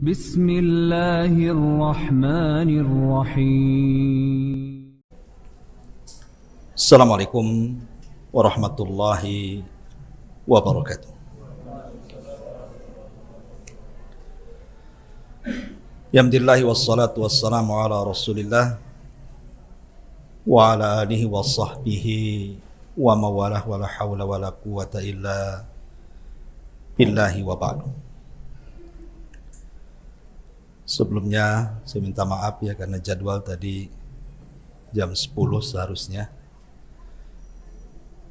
بسم الله الرحمن الرحيم. السلام عليكم ورحمة الله وبركاته. Alhamdulillah wassalatu wassalamu ala rasulillah wa ala alihi wa sahbihi wa mawalah wa la hawla wa la quwata illa billahi wa ba'du. Sebelumnya saya minta maaf ya karena jadwal tadi jam 10 seharusnya,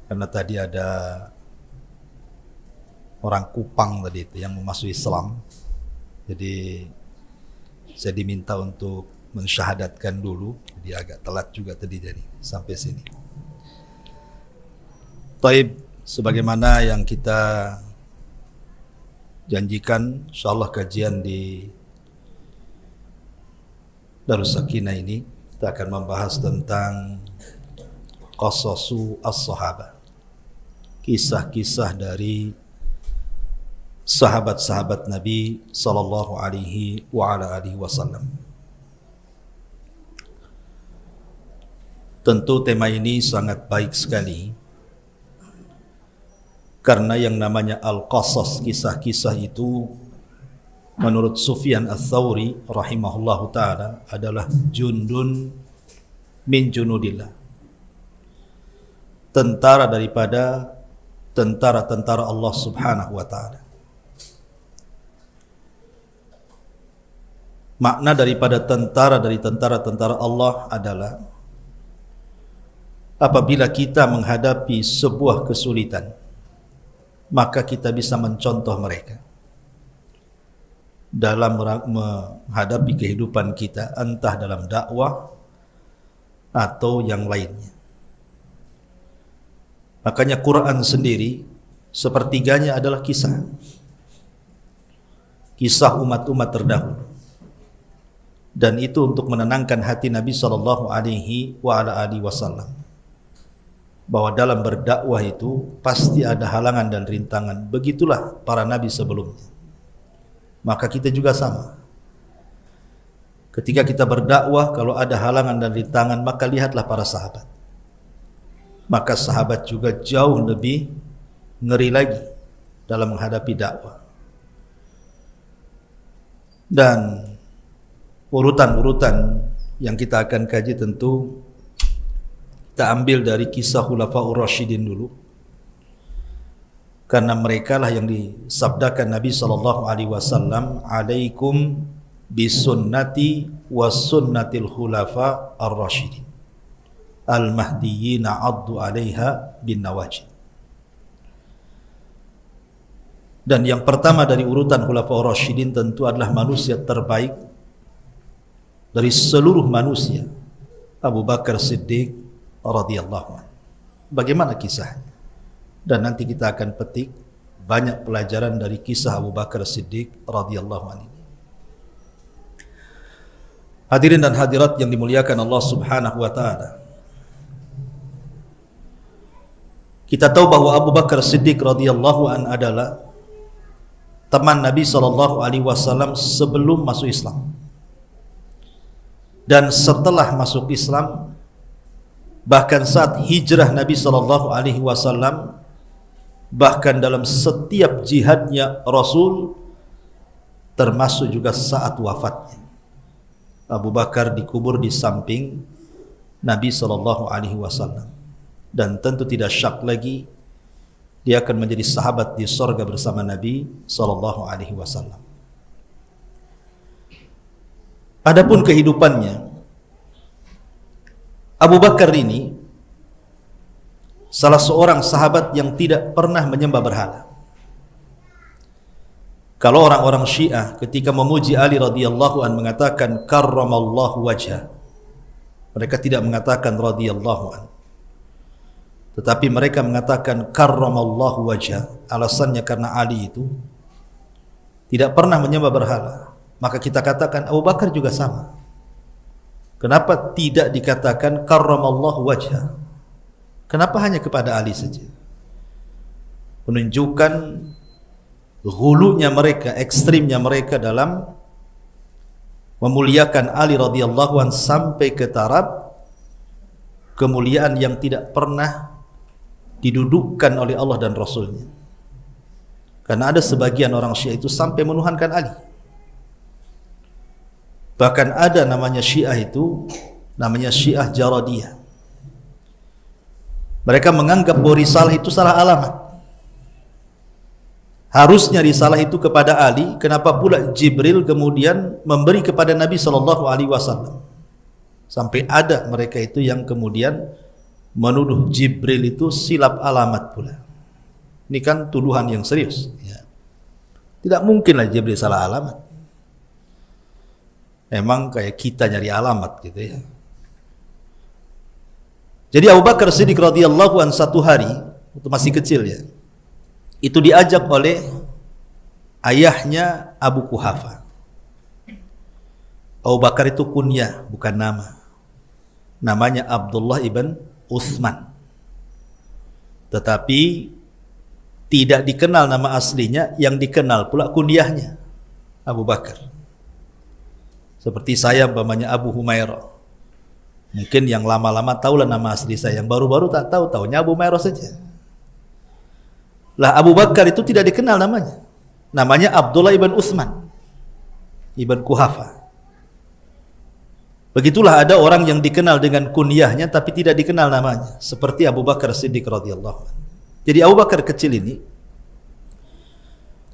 karena tadi ada orang Kupang tadi itu yang memasuki Islam, jadi saya diminta untuk mensyahadatkan dulu, jadi agak telat juga tadi jadi sampai sini. Taib, sebagaimana yang kita janjikan, insyaallah kajian di Darus Sakinah ini kita akan membahas tentang qasasu as-sahabah, kisah-kisah dari sahabat-sahabat Nabi sallallahu alaihi wa ala alihi wasallam. Tentu tema ini sangat baik sekali karena yang namanya al-qasas, kisah-kisah itu menurut Sufyan Ats-Tsauri rahimahullahu taala adalah jundun min junudillah, tentara daripada tentara-tentara Allah Subhanahu wa taala. Makna daripada tentara dari tentara-tentara Allah adalah apabila kita menghadapi sebuah kesulitan, maka kita bisa mencontoh mereka dalam menghadapi kehidupan kita, entah dalam dakwah atau yang lainnya. Makanya Quran sendiri sepertiganya adalah kisah umat-umat terdahulu. Dan itu untuk menenangkan hati Nabi sallallahu alaihi wa ala alihi wasallam, bahwa dalam berdakwah itu pasti ada halangan dan rintangan. Begitulah para nabi sebelumnya. Maka kita juga sama. Ketika kita berdakwah, kalau ada halangan dan rintangan, maka lihatlah para sahabat. Maka sahabat juga jauh lebih ngeri lagi dalam menghadapi dakwah. Dan urutan-urutan yang kita akan kaji tentu kita ambil dari kisah Khulafaur Rasyidin dulu, karena mereka lah yang disabdakan Nabi sallallahu alaihi wasallam, "Alaikum bisunnati was sunnatil khulafa ar-rasyidin al-mahdiyyin 'addu 'alaiha bin nawajid." Dan yang pertama dari urutan Khulafaur Rasyidin tentu adalah manusia terbaik dari seluruh manusia, Abu Bakar Siddiq radhiyallahu anhu. Bagaimana kisahnya? Dan nanti kita akan petik banyak pelajaran dari kisah Abu Bakar Siddiq radhiyallahu anhu. Hadirin dan hadirat yang dimuliakan Allah Subhanahu wa taala, kita tahu bahwa Abu Bakar Siddiq radhiyallahu anhu adalah teman Nabi sallallahu alaihi wasallam sebelum masuk Islam. Dan setelah masuk Islam, bahkan saat hijrah Nabi sallallahu alaihi wasallam, bahkan dalam setiap jihadnya Rasul, termasuk juga saat wafatnya, Abu Bakar dikubur di samping Nabi sallallahu alaihi wasallam. Dan tentu tidak syak lagi dia akan menjadi sahabat di surga bersama Nabi sallallahu alaihi wasallam. Adapun kehidupannya, Abu Bakar ini salah seorang sahabat yang tidak pernah menyembah berhala. Kalau orang-orang Syiah ketika memuji Ali radhiyallahu an mengatakan karramallahu wajhah, mereka tidak mengatakan radhiyallahu an, tetapi mereka mengatakan karramallahu wajhah. Alasannya karena Ali itu tidak pernah menyembah berhala. Maka kita katakan Abu Bakar juga sama. Kenapa tidak dikatakan karramallahu wajhah? Kenapa hanya kepada Ali saja? Menunjukkan ghulunya mereka, ekstrimnya mereka dalam memuliakan Ali radhiyallahu an sampai ke taraf kemuliaan yang tidak pernah didudukkan oleh Allah dan Rasulnya. Karena ada sebagian orang Syiah itu sampai menuhankan Ali. Bahkan ada namanya Syiah itu, namanya Syiah Jaradiyah. Mereka menganggap bahwa risalah itu salah alamat. Harusnya risalah itu kepada Ali, kenapa pula Jibril kemudian memberi kepada Nabi SAW? Sampai ada mereka itu yang kemudian menuduh Jibril itu silap alamat pula. Ini kan tuduhan yang serius. Ya. Tidak mungkinlah Jibril salah alamat. Emang kayak kita nyari alamat gitu ya. Jadi Abu Bakar Siddiq radhiyallahu an satu hari, waktu masih kecil ya, itu diajak oleh ayahnya Abu Quhafa. Abu Bakar itu kunyah, bukan nama. Namanya Abdullah ibn Utsman. Tetapi tidak dikenal nama aslinya, yang dikenal pula kunyahnya Abu Bakar. Seperti saya umpamanya Abu Humairah. Mungkin yang lama-lama tahulah nama asli saya, yang baru-baru tak tahu, tahunya Abu Humairah saja. Lah Abu Bakar itu tidak dikenal namanya. Namanya Abdullah ibn Utsman ibn Quhafa. Begitulah ada orang yang dikenal dengan kunyahnya tapi tidak dikenal namanya, seperti Abu Bakar Siddiq radhiyallahu anhu. Jadi Abu Bakar kecil ini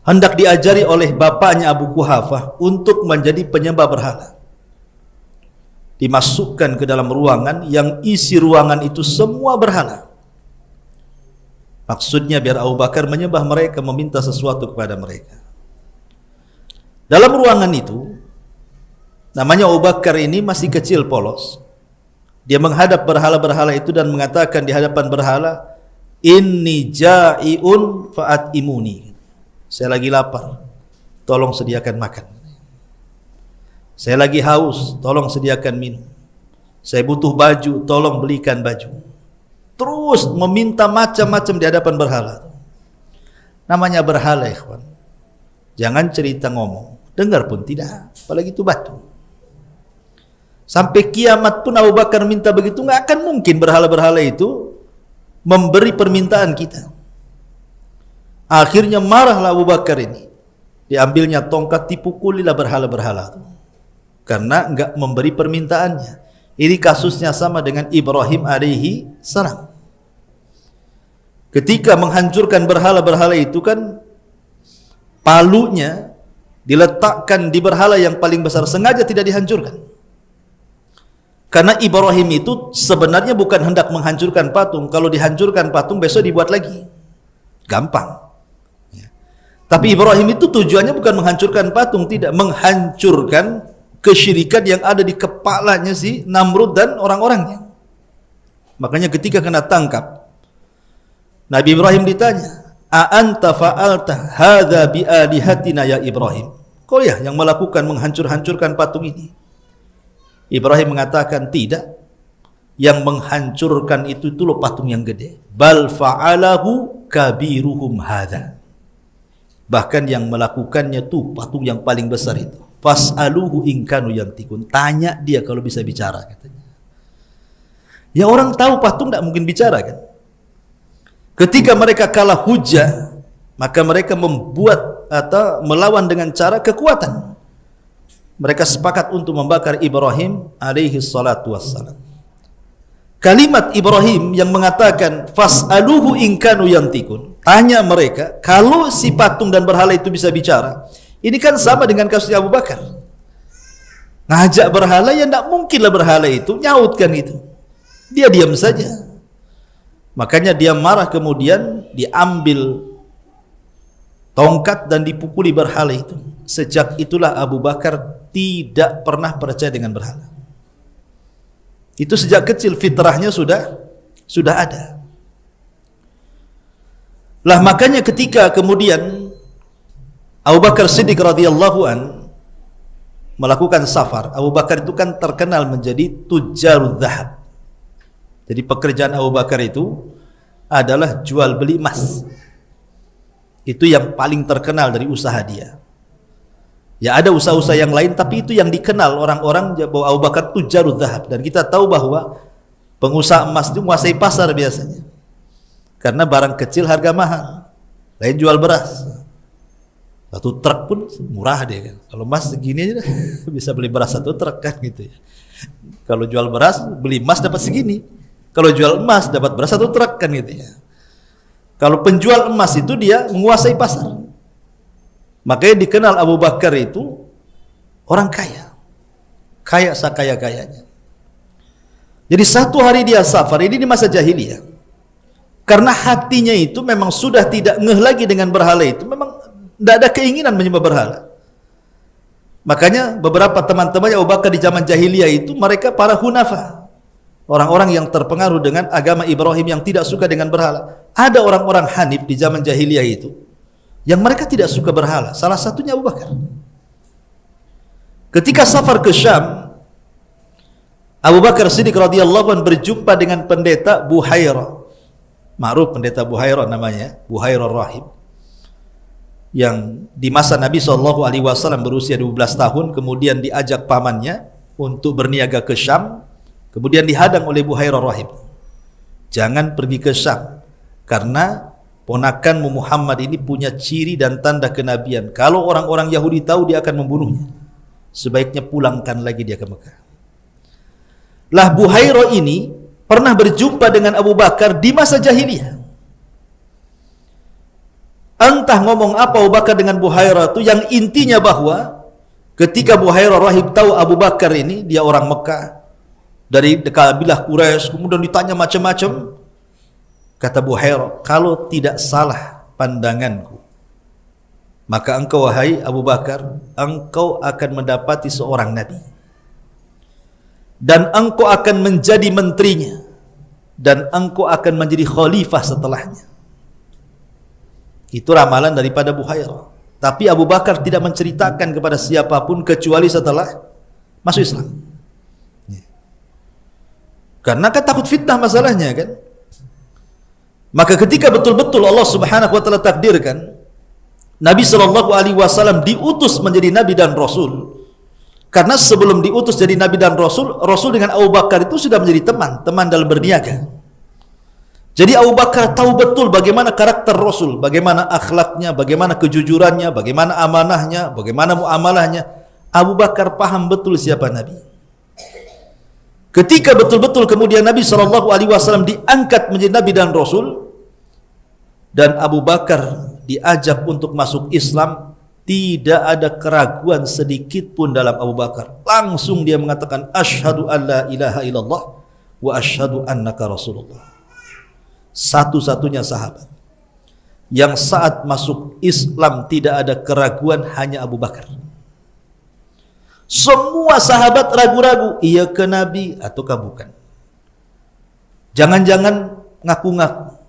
hendak diajari oleh bapaknya Abu Quhafa untuk menjadi penyembah berhala. Dimasukkan ke dalam ruangan yang isi ruangan itu semua berhala. Maksudnya biar Abu Bakar menyembah mereka, meminta sesuatu kepada mereka. Dalam ruangan itu, namanya Abu Bakar ini masih kecil polos. Dia menghadap berhala-berhala itu dan mengatakan di hadapan berhala, "Inni ja'iun fa'atimuni." Saya lagi lapar, tolong sediakan makan. Saya lagi haus, tolong sediakan minum. Saya butuh baju, tolong belikan baju. Terus meminta macam-macam di hadapan berhala. Namanya berhala, ikhwan. Jangan cerita ngomong, dengar pun tidak, apalagi itu batu. Sampai kiamat pun Abu Bakar minta begitu, nggak akan mungkin berhala-berhala itu memberi permintaan kita. Akhirnya marahlah Abu Bakar ini. Diambilnya tongkat, dipukulilah berhala-berhala itu. Karena enggak memberi permintaannya. Ini kasusnya sama dengan Ibrahim alaihi salam. Ketika menghancurkan berhala-berhala itu kan palunya diletakkan di berhala yang paling besar, sengaja tidak dihancurkan. Karena Ibrahim itu sebenarnya bukan hendak menghancurkan patung. Kalau dihancurkan patung besok dibuat lagi, gampang ya. Tapi Ibrahim itu tujuannya bukan menghancurkan patung, tidak, menghancurkan kesyirikan yang ada di kepalanya si Namrud dan orang-orangnya. Makanya ketika kena tangkap, Nabi Ibrahim ditanya, "A anta fa'alta hadza bi alihatina ya Ibrahim?" Kau ya yang melakukan menghancur-hancurkan patung ini? Ibrahim mengatakan, tidak. Yang menghancurkan itu loh patung yang gede. Bal fa'alahu kabiruhum hadza. Bahkan yang melakukannya tuh patung yang paling besar itu. Fas'aluhu in kanu yantikun. Tanya dia kalau bisa bicara, katanya. Ya orang tahu patung tidak mungkin bicara kan. Ketika mereka kalah hujah, maka mereka membuat atau melawan dengan cara kekuatan. Mereka sepakat untuk membakar Ibrahim alaihi salatu wassalam. Kalimat Ibrahim yang mengatakan fas'aluhu in kanu yantikun. Tanya mereka kalau si patung dan berhala itu bisa bicara. Ini kan sama dengan kasusnya Abu Bakar. Ngajak berhala, ya tidak mungkinlah berhala itu nyautkan itu. Dia diam saja. Makanya dia marah, kemudian diambil tongkat dan dipukuli berhala itu. Sejak itulah Abu Bakar tidak pernah percaya dengan berhala. Itu sejak kecil fitrahnya sudah ada. Lah makanya ketika kemudian Abu Bakar Siddiq radhiyallahu an melakukan safar, Abu Bakar itu kan terkenal menjadi tujarud dzahab. Jadi pekerjaan Abu Bakar itu adalah jual beli emas. Itu yang paling terkenal dari usaha dia. Ya ada usaha-usaha yang lain, tapi itu yang dikenal orang-orang bahwa Abu Bakar itu jarud zahab. Dan kita tahu bahwa pengusaha emas itu menguasai pasar biasanya. Karena barang kecil harga mahal. Lain jual beras. Satu truk pun murah dia kan. Kalau emas segini aja bisa beli beras satu truk kan gitu ya. Kalau jual beras, beli emas dapat segini. Kalau jual emas dapat beras satu truk kan gitu ya. Kalau penjual emas itu dia menguasai pasar. Makanya dikenal Abu Bakar itu orang kaya. Kaya sakaya-kayanya. Jadi satu hari dia safar, ini di masa jahiliyah. Karena hatinya itu memang sudah tidak ngeh lagi dengan berhala itu. Memang tidak ada keinginan menyembah berhala. Makanya beberapa teman-teman Abu Bakar di zaman jahiliyah itu mereka para hunafa. Orang-orang yang terpengaruh dengan agama Ibrahim yang tidak suka dengan berhala. Ada orang-orang Hanif di zaman jahiliyah itu yang mereka tidak suka berhala. Salah satunya Abu Bakar. Ketika safar ke Syam, Abu Bakar Siddiq radhiyallahu anhu berjumpa dengan pendeta Buhairah. Ma'ruf pendeta Buhairah namanya, Buhairah Rahib. Yang di masa Nabi SAW berusia 12 tahun, kemudian diajak pamannya untuk berniaga ke Syam, kemudian dihadang oleh Buhairah Rahib. Jangan pergi ke Syam, karena ponakanmu Muhammad ini punya ciri dan tanda kenabian. Kalau orang-orang Yahudi tahu, dia akan membunuhnya. Sebaiknya pulangkan lagi dia ke Mekah. Lah Buhairah ini pernah berjumpa dengan Abu Bakar di masa jahiliyah. Entah ngomong apa Abu Bakar dengan Buhairah itu, yang intinya bahwa ketika Buhairah Rahib tahu Abu Bakar ini dia orang Mekah dari kabilah Quraisy, kemudian ditanya macam-macam, kata Buhairah, kalau tidak salah pandanganku, maka engkau wahai Abu Bakar, engkau akan mendapati seorang nabi, dan engkau akan menjadi menterinya, dan engkau akan menjadi khalifah setelahnya. Itu ramalan daripada Buhairah. Tapi Abu Bakar tidak menceritakan kepada siapapun kecuali setelah masuk Islam. Karena kan takut fitnah masalahnya kan. Maka ketika betul-betul Allah Subhanahu wa taala takdirkan Nabi SAW diutus menjadi nabi dan rasul. Karena sebelum diutus jadi nabi dan rasul, Rasul dengan Abu Bakar itu sudah menjadi teman dalam berniaga. Jadi Abu Bakar tahu betul bagaimana karakter Rasul, bagaimana akhlaknya, bagaimana kejujurannya, bagaimana amanahnya, bagaimana muamalahnya. Abu Bakar paham betul siapa Nabi. Ketika betul-betul kemudian Nabi SAW diangkat menjadi Nabi dan Rasul, dan Abu Bakar diajak untuk masuk Islam, tidak ada keraguan sedikit pun dalam Abu Bakar. Langsung dia mengatakan, Asyhadu an la ilaha illallah wa asyhadu annaka Rasulullah. Satu-satunya sahabat yang saat masuk Islam tidak ada keraguan hanya Abu Bakar. Semua sahabat ragu-ragu, ia ke Nabi ataukah bukan. Jangan-jangan ngaku-ngaku.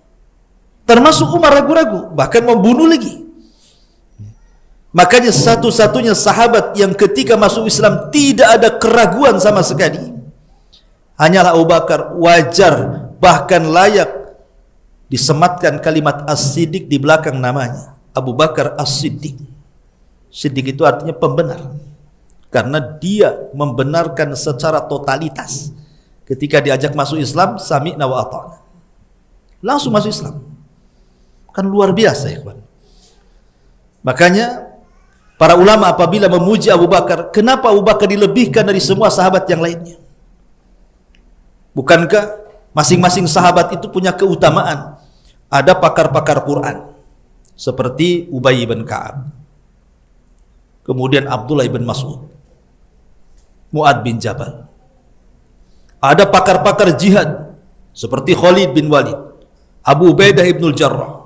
Termasuk Umar ragu-ragu, bahkan mau bunuh lagi. Makanya satu-satunya sahabat yang ketika masuk Islam tidak ada keraguan sama sekali hanyalah Abu Bakar. Wajar, bahkan layak disematkan kalimat As-Siddiq di belakang namanya. Abu Bakar As-Siddiq. Siddiq itu artinya pembenar. Karena dia membenarkan secara totalitas. Ketika diajak masuk Islam, sami'na wa ata'na. Langsung masuk Islam. Kan luar biasa ya kawan. Makanya para ulama apabila memuji Abu Bakar, kenapa Abu Bakar dilebihkan dari semua sahabat yang lainnya? Bukankah masing-masing sahabat itu punya keutamaan? Ada pakar-pakar Quran seperti Ubay bin Ka'ab, kemudian Abdullah bin Mas'ud, Mu'ad bin Jabal. Ada pakar-pakar jihad seperti Khalid bin Walid, Abu Ubaidah ibnul Jarrah.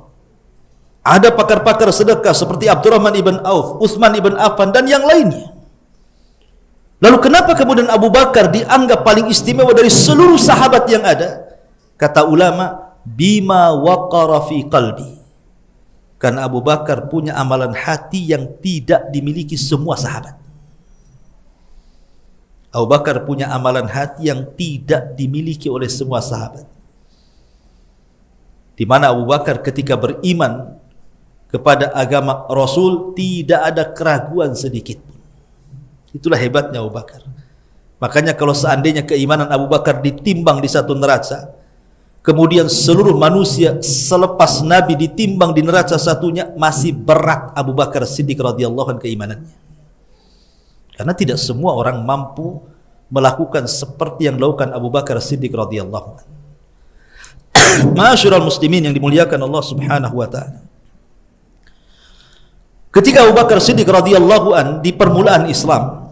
Ada pakar-pakar sedekah seperti Abdurrahman ibn Auf, Utsman ibn Affan dan yang lainnya. Lalu kenapa kemudian Abu Bakar dianggap paling istimewa dari seluruh sahabat yang ada? Kata ulama, bima waqara fi qalbi. Karena Abu Bakar punya amalan hati yang tidak dimiliki semua sahabat. Abu Bakar punya amalan hati yang tidak dimiliki oleh semua sahabat. Di mana Abu Bakar ketika beriman kepada agama Rasul tidak ada keraguan sedikit pun. Itulah hebatnya Abu Bakar. Makanya kalau seandainya keimanan Abu Bakar ditimbang di satu neraca, kemudian seluruh manusia selepas Nabi ditimbang di neraca satunya, masih berat Abu Bakar Siddiq radhiyallahu anhu keimanannya. Karena tidak semua orang mampu melakukan seperti yang dilakukan Abu Bakar Siddiq radhiyallahu anhu. Ma'asyiral muslimin yang dimuliakan Allah Subhanahu wa taala. Ketika Abu Bakar Siddiq radhiyallahu an di permulaan Islam,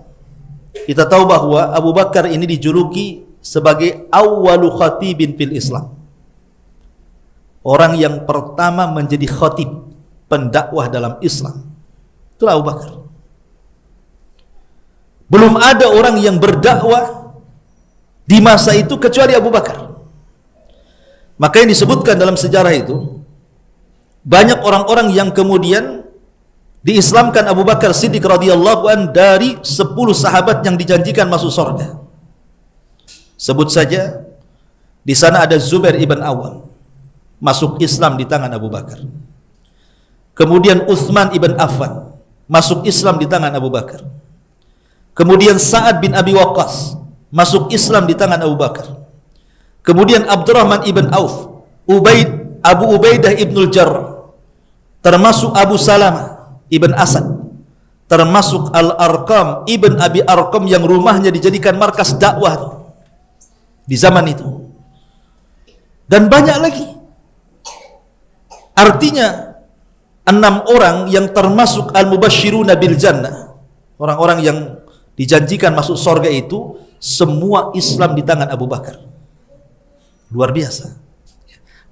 kita tahu bahwa Abu Bakar ini dijuluki sebagai awwalu khatibin fil Islam. Orang yang pertama menjadi khatib, pendakwah dalam Islam. Itulah Abu Bakar. Belum ada orang yang berdakwah di masa itu kecuali Abu Bakar. Maka yang disebutkan dalam sejarah itu, banyak orang-orang yang kemudian diislamkan Abu Bakar Siddiq radhiyallahu an dari 10 sahabat yang dijanjikan masuk surga. Sebut saja, di sana ada Zubair ibn Awam, masuk Islam di tangan Abu Bakar. Kemudian Utsman ibn Affan, masuk Islam di tangan Abu Bakar. Kemudian Sa'ad bin Abi Waqqas, masuk Islam di tangan Abu Bakar. Kemudian Abdurrahman ibn Auf, Abu Ubaidah ibnul Jarrah, termasuk Abu Salamah ibn Asad, termasuk Al-Arqam ibn Abi Arqam yang rumahnya dijadikan markas dakwah di zaman itu. Dan banyak lagi. Artinya 6 orang yang termasuk al-mubashshiruna bil jannah, orang-orang yang dijanjikan masuk surga itu, semua Islam di tangan Abu Bakar. Luar biasa.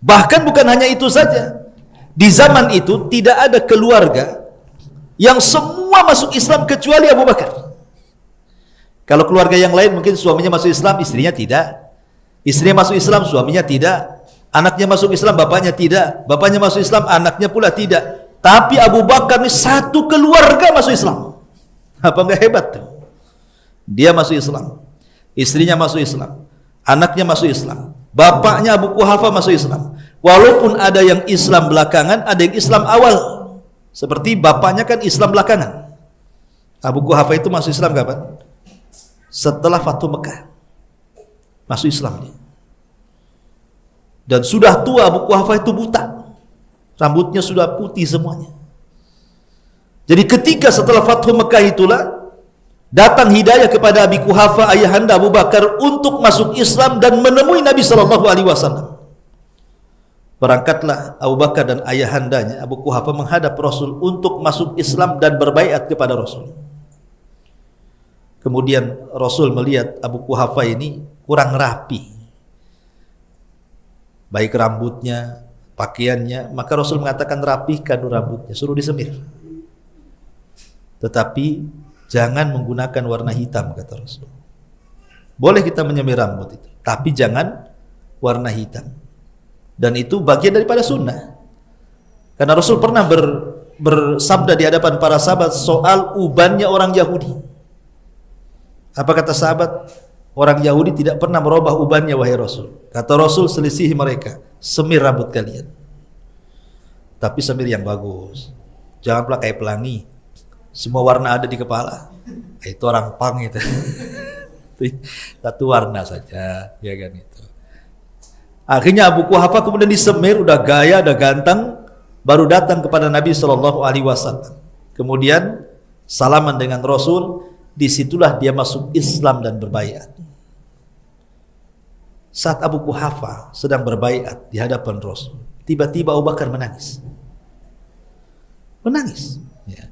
Bahkan bukan hanya itu saja, di zaman itu tidak ada keluarga yang semua masuk Islam kecuali Abu Bakar. Kalau keluarga yang lain mungkin suaminya masuk Islam, istrinya tidak. Istrinya masuk Islam, suaminya tidak. Anaknya masuk Islam, bapaknya tidak. Bapaknya masuk Islam, anaknya pula tidak. Tapi Abu Bakar ini satu keluarga masuk Islam. Apa enggak hebat tuh? Dia masuk Islam, istrinya masuk Islam, anaknya masuk Islam, bapaknya Abu Quhafa masuk Islam. Walaupun ada yang Islam belakangan, ada yang Islam awal. Seperti bapaknya kan Islam belakangan. Abu Quhafa itu masuk Islam kapan? Setelah Fathu Mekah masuk Islam dia. Dan sudah tua, Abu Quhafa itu buta, rambutnya sudah putih semuanya. Jadi ketika setelah Fathu Mekah itulah datang hidayah kepada Abi Quhafa, ayahanda Abu Bakar, untuk masuk Islam dan menemui Nabi SAW. Berangkatlah Abu Bakar dan ayahandanya Abu Quhafa menghadap Rasul untuk masuk Islam dan berbaiat kepada Rasul. Kemudian Rasul melihat Abu Quhafa ini kurang rapi, baik rambutnya, pakaiannya, maka Rasul mengatakan, rapihkan rambutnya, suruh disemir. Tetapi jangan menggunakan warna hitam, kata Rasul. Boleh kita menyemir rambut itu, tapi jangan warna hitam. Dan itu bagian daripada sunnah. Karena Rasul pernah bersabda di hadapan para sahabat soal ubannya orang Yahudi. Apa kata sahabat? Orang Yahudi tidak pernah merubah ubannya, wahai Rasul. Kata Rasul, selisihi mereka, semir rambut kalian. Tapi semir yang bagus. Jangan pakai pelangi, semua warna ada di kepala. Itu orang pang itu. Satu warna saja, ya kan itu. Akhirnya Abu Quhafa kemudian disemir, udah gaya, udah ganteng, baru datang kepada Nabi SAW. Kemudian salaman dengan Rasul, disitulah dia masuk Islam dan berbaiat. Saat Abu Quhafa sedang berbaiat di hadapan Rasul, tiba-tiba Abu Bakar menangis. Menangis. Ya.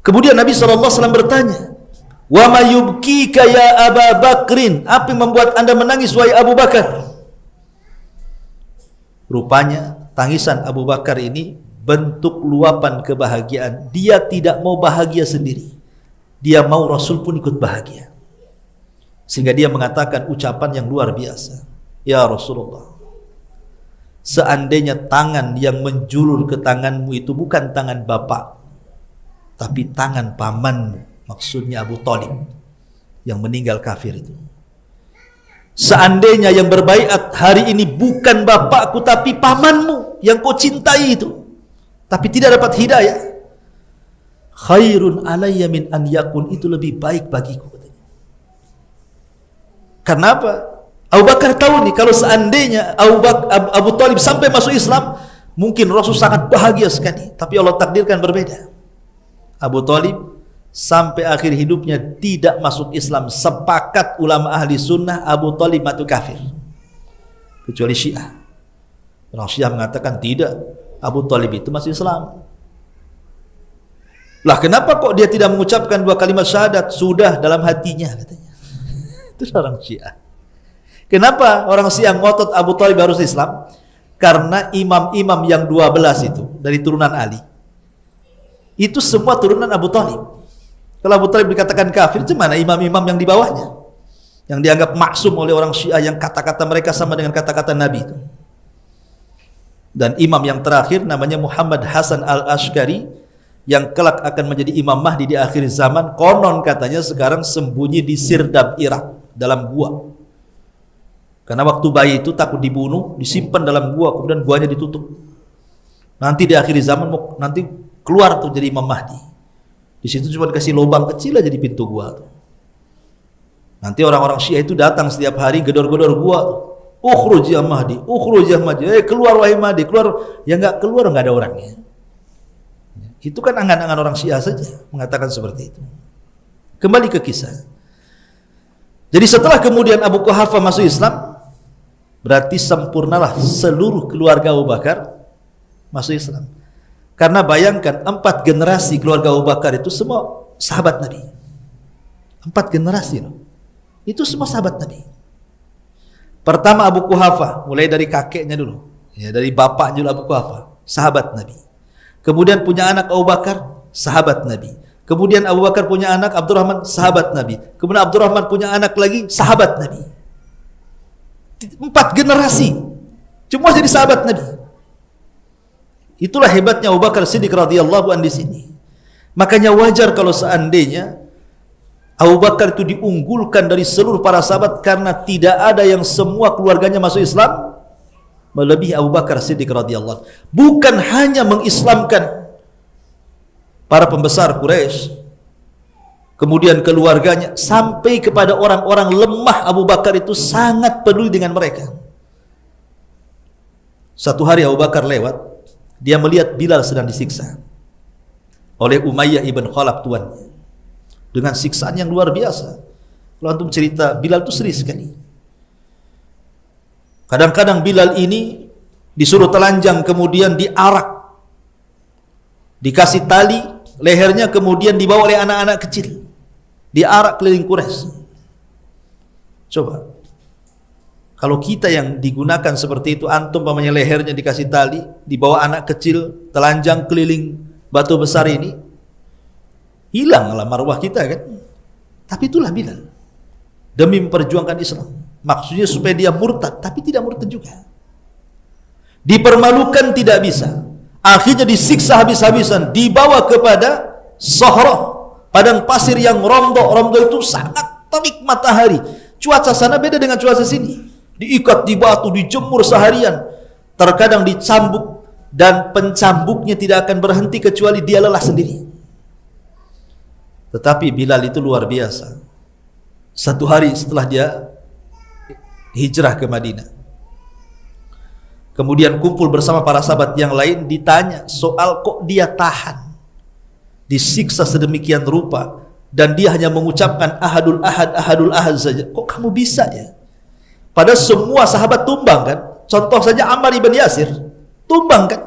Kemudian Nabi SAW bertanya, "Wa ma yubkika ya Abu Bakrin?" Apa yang membuat anda menangis, wahai Abu Bakar? Rupanya tangisan Abu Bakar ini bentuk luapan kebahagiaan. Dia tidak mau bahagia sendiri, dia mau Rasul pun ikut bahagia. Sehingga dia mengatakan ucapan yang luar biasa, "Ya Rasulullah, seandainya tangan yang menjulur ke tanganmu itu bukan tangan bapak, tapi tangan pamanmu," maksudnya Abu Thalib yang meninggal kafir itu. "Seandainya yang berbaiat hari ini bukan bapakku tapi pamanmu yang kau cintai itu, tapi tidak dapat hidayah, Khairun alayya min an yakun, itu lebih baik bagiku, katanya. Kenapa? Abu Bakar tahu nih, kalau seandainya Abu Thalib sampai masuk Islam, mungkin Rasul sangat bahagia sekali. Tapi Allah takdirkan berbeda. Abu Thalib sampai akhir hidupnya tidak masuk Islam. Sepakat ulama ahli sunnah, Abu Thalib mati kafir, kecuali Syiah. Orang Syiah mengatakan tidak, Abu Thalib itu masih Islam. Lah kenapa kok dia tidak mengucapkan 2 kalimat syahadat? Sudah dalam hatinya, katanya. Itu orang Syiah. Kenapa orang Syiah ngotot Abu Thalib harus Islam? Karena imam-imam yang 12 itu dari turunan Ali, itu semua turunan Abu Thalib. Kalau Abu Thalib dikatakan kafir, gimana imam-imam yang di bawahnya, yang dianggap maksum oleh orang Syiah, yang kata-kata mereka sama dengan kata-kata Nabi itu. Dan imam yang terakhir namanya Muhammad Hasan al-Ash'ari, yang kelak akan menjadi Imam Mahdi di akhir zaman. Konon katanya sekarang sembunyi di Sirdab, Irak, dalam gua. Karena waktu bayi itu takut dibunuh, disimpan dalam gua, kemudian guanya ditutup. Nanti di akhir zaman nanti keluar tuh jadi Imam Mahdi. Di situ cuma dikasih lubang kecil aja di pintu gua tuh. Nanti orang-orang Syiah itu datang setiap hari, gedor-gedor gua tuh. Ukhruj ya Mahdi, ukhruj ya Mahdi. Keluar wahai Mahdi, keluar. Ya enggak keluar, enggak ada orangnya. Itu kan angan-angan orang Syiah saja mengatakan seperti itu. Kembali ke kisah. Jadi setelah kemudian Abu Quhafah masuk Islam, berarti sempurnalah seluruh keluarga Abu Bakar masuk Islam. Karena bayangkan 4 generasi keluarga Abu Bakar itu semua sahabat Nabi. 4 generasi loh. Itu semua sahabat Nabi. Pertama Abu Quhafah, mulai dari kakeknya dulu, ya, dari bapaknya dulu Abu Quhafah, sahabat Nabi. Kemudian punya anak Abu Bakar, sahabat Nabi. Kemudian Abu Bakar punya anak Abdurrahman, sahabat Nabi. Kemudian Abdurrahman punya anak lagi, sahabat Nabi. 4 generasi cuma jadi sahabat Nabi. Itulah hebatnya Abu Bakar Siddiq radhiyallahu anhu di sini. Makanya wajar kalau seandainya Abu Bakar itu diunggulkan dari seluruh para sahabat, karena tidak ada yang semua keluarganya masuk Islam melebihi Abu Bakar Siddiq radhiyallahu anhu. Bukan hanya mengislamkan para pembesar Quraisy, kemudian keluarganya, sampai kepada orang-orang lemah Abu Bakar itu sangat peduli dengan mereka. Satu hari Abu Bakar lewat, dia melihat Bilal sedang disiksa oleh Umayyah ibn Khalaf tuannya, dengan siksaan yang luar biasa. Kalau antum cerita, Bilal itu sedih sekali. Kadang-kadang Bilal ini disuruh telanjang, kemudian diarak, dikasih tali lehernya, kemudian dibawa oleh anak-anak kecil, diarak keliling Quraisy. Coba kalau kita yang digunakan seperti itu, antum pamannya lehernya dikasih tali, dibawa anak kecil, telanjang keliling batu besar ini, hilanglah marwah kita kan. Tapi itulah Bilal, demi memperjuangkan Islam. Maksudnya supaya dia murtad, tapi tidak murtad juga. Dipermalukan tidak bisa, akhirnya disiksa habis-habisan, dibawa kepada Sohroh, padang pasir yang rondo. Rondo itu sangat terik matahari. Cuaca sana beda dengan cuaca sini. Diikat di batu, dijemur seharian, terkadang dicambuk, dan pencambuknya tidak akan berhenti kecuali dia lelah sendiri. Tetapi Bilal itu luar biasa. Satu hari setelah dia hijrah ke Madinah, kemudian kumpul bersama para sahabat yang lain, ditanya soal kok dia tahan, disiksa sedemikian rupa, dan dia hanya mengucapkan ahadul ahad, ahadul ahad saja. Kok kamu bisa ya? Padahal semua sahabat tumbang kan. Contoh saja Ammar ibn Yasir, tumbang kan.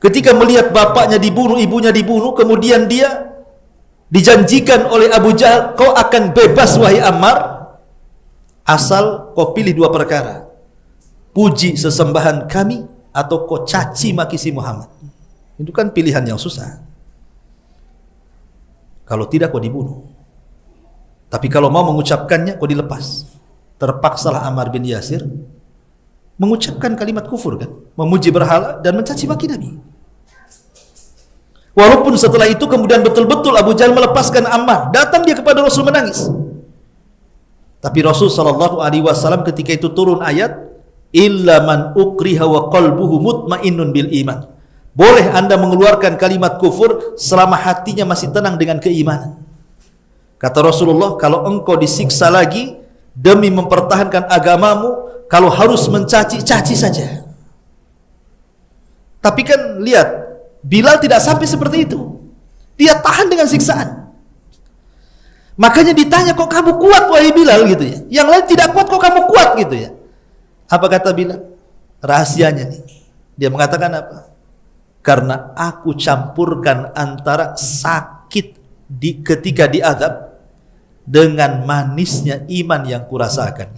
Ketika melihat bapaknya dibunuh, ibunya dibunuh, kemudian dia dijanjikan oleh Abu Jahal, kau akan bebas wahai Ammar, asal kau pilih 2 perkara, puji sesembahan kami atau kau caci maki si Muhammad. Itu kan pilihan yang susah. Kalau tidak kau dibunuh, tapi kalau mau mengucapkannya kau dilepas. Terpaksalah Ammar bin Yasir mengucapkan kalimat kufur kan, memuji berhala dan mencaci maki Nabi. Walaupun setelah itu kemudian betul-betul Abu Jahal melepaskan Ammar, datang dia kepada Rasul menangis. Tapi Rasul SAW ketika itu turun ayat, illa man ukriha wa qalbuhu mutmainnun bil iman. Boleh Anda mengeluarkan kalimat kufur selama hatinya masih tenang dengan keimanan. Kata Rasulullah, kalau engkau disiksa lagi demi mempertahankan agamamu, kalau harus mencaci, caci saja. Tapi kan lihat, Bilal tidak sampai seperti itu. Dia tahan dengan siksaan. Makanya ditanya, kok kamu kuat wahai Bilal gitu ya. Yang lain tidak kuat, kok kamu kuat gitu ya. Apa kata Bilal? Rahasianya nih. Dia mengatakan apa? Karena aku campurkan antara sakit ketika diazab dengan manisnya iman yang kurasakan.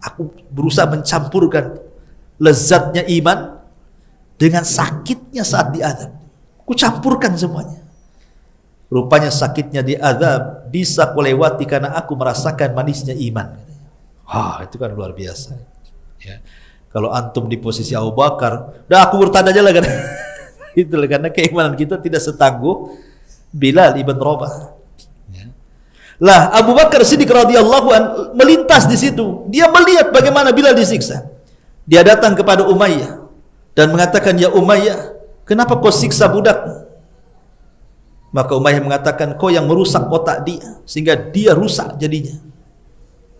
Aku berusaha mencampurkan lezatnya iman dengan sakitnya saat diazab. Aku campurkan semuanya. Rupanya sakitnya diazab bisa kulewati karena aku merasakan manisnya iman. Itu kan luar biasa. Ya. Kalau antum di posisi Abu Bakar, udah aku bertanda aja lah kan. Itulah karena keimanan kita tidak setangguh Bilal ibn Rabah. Ya. Lah Abu Bakar Siddiq radhiyallahu an melintas di situ. Dia melihat bagaimana Bilal disiksa. Dia datang kepada Umayyah dan mengatakan, ya Umayyah, kenapa kau siksa budakmu? Maka Umayyah mengatakan, kau yang merusak otak dia sehingga dia rusak jadinya.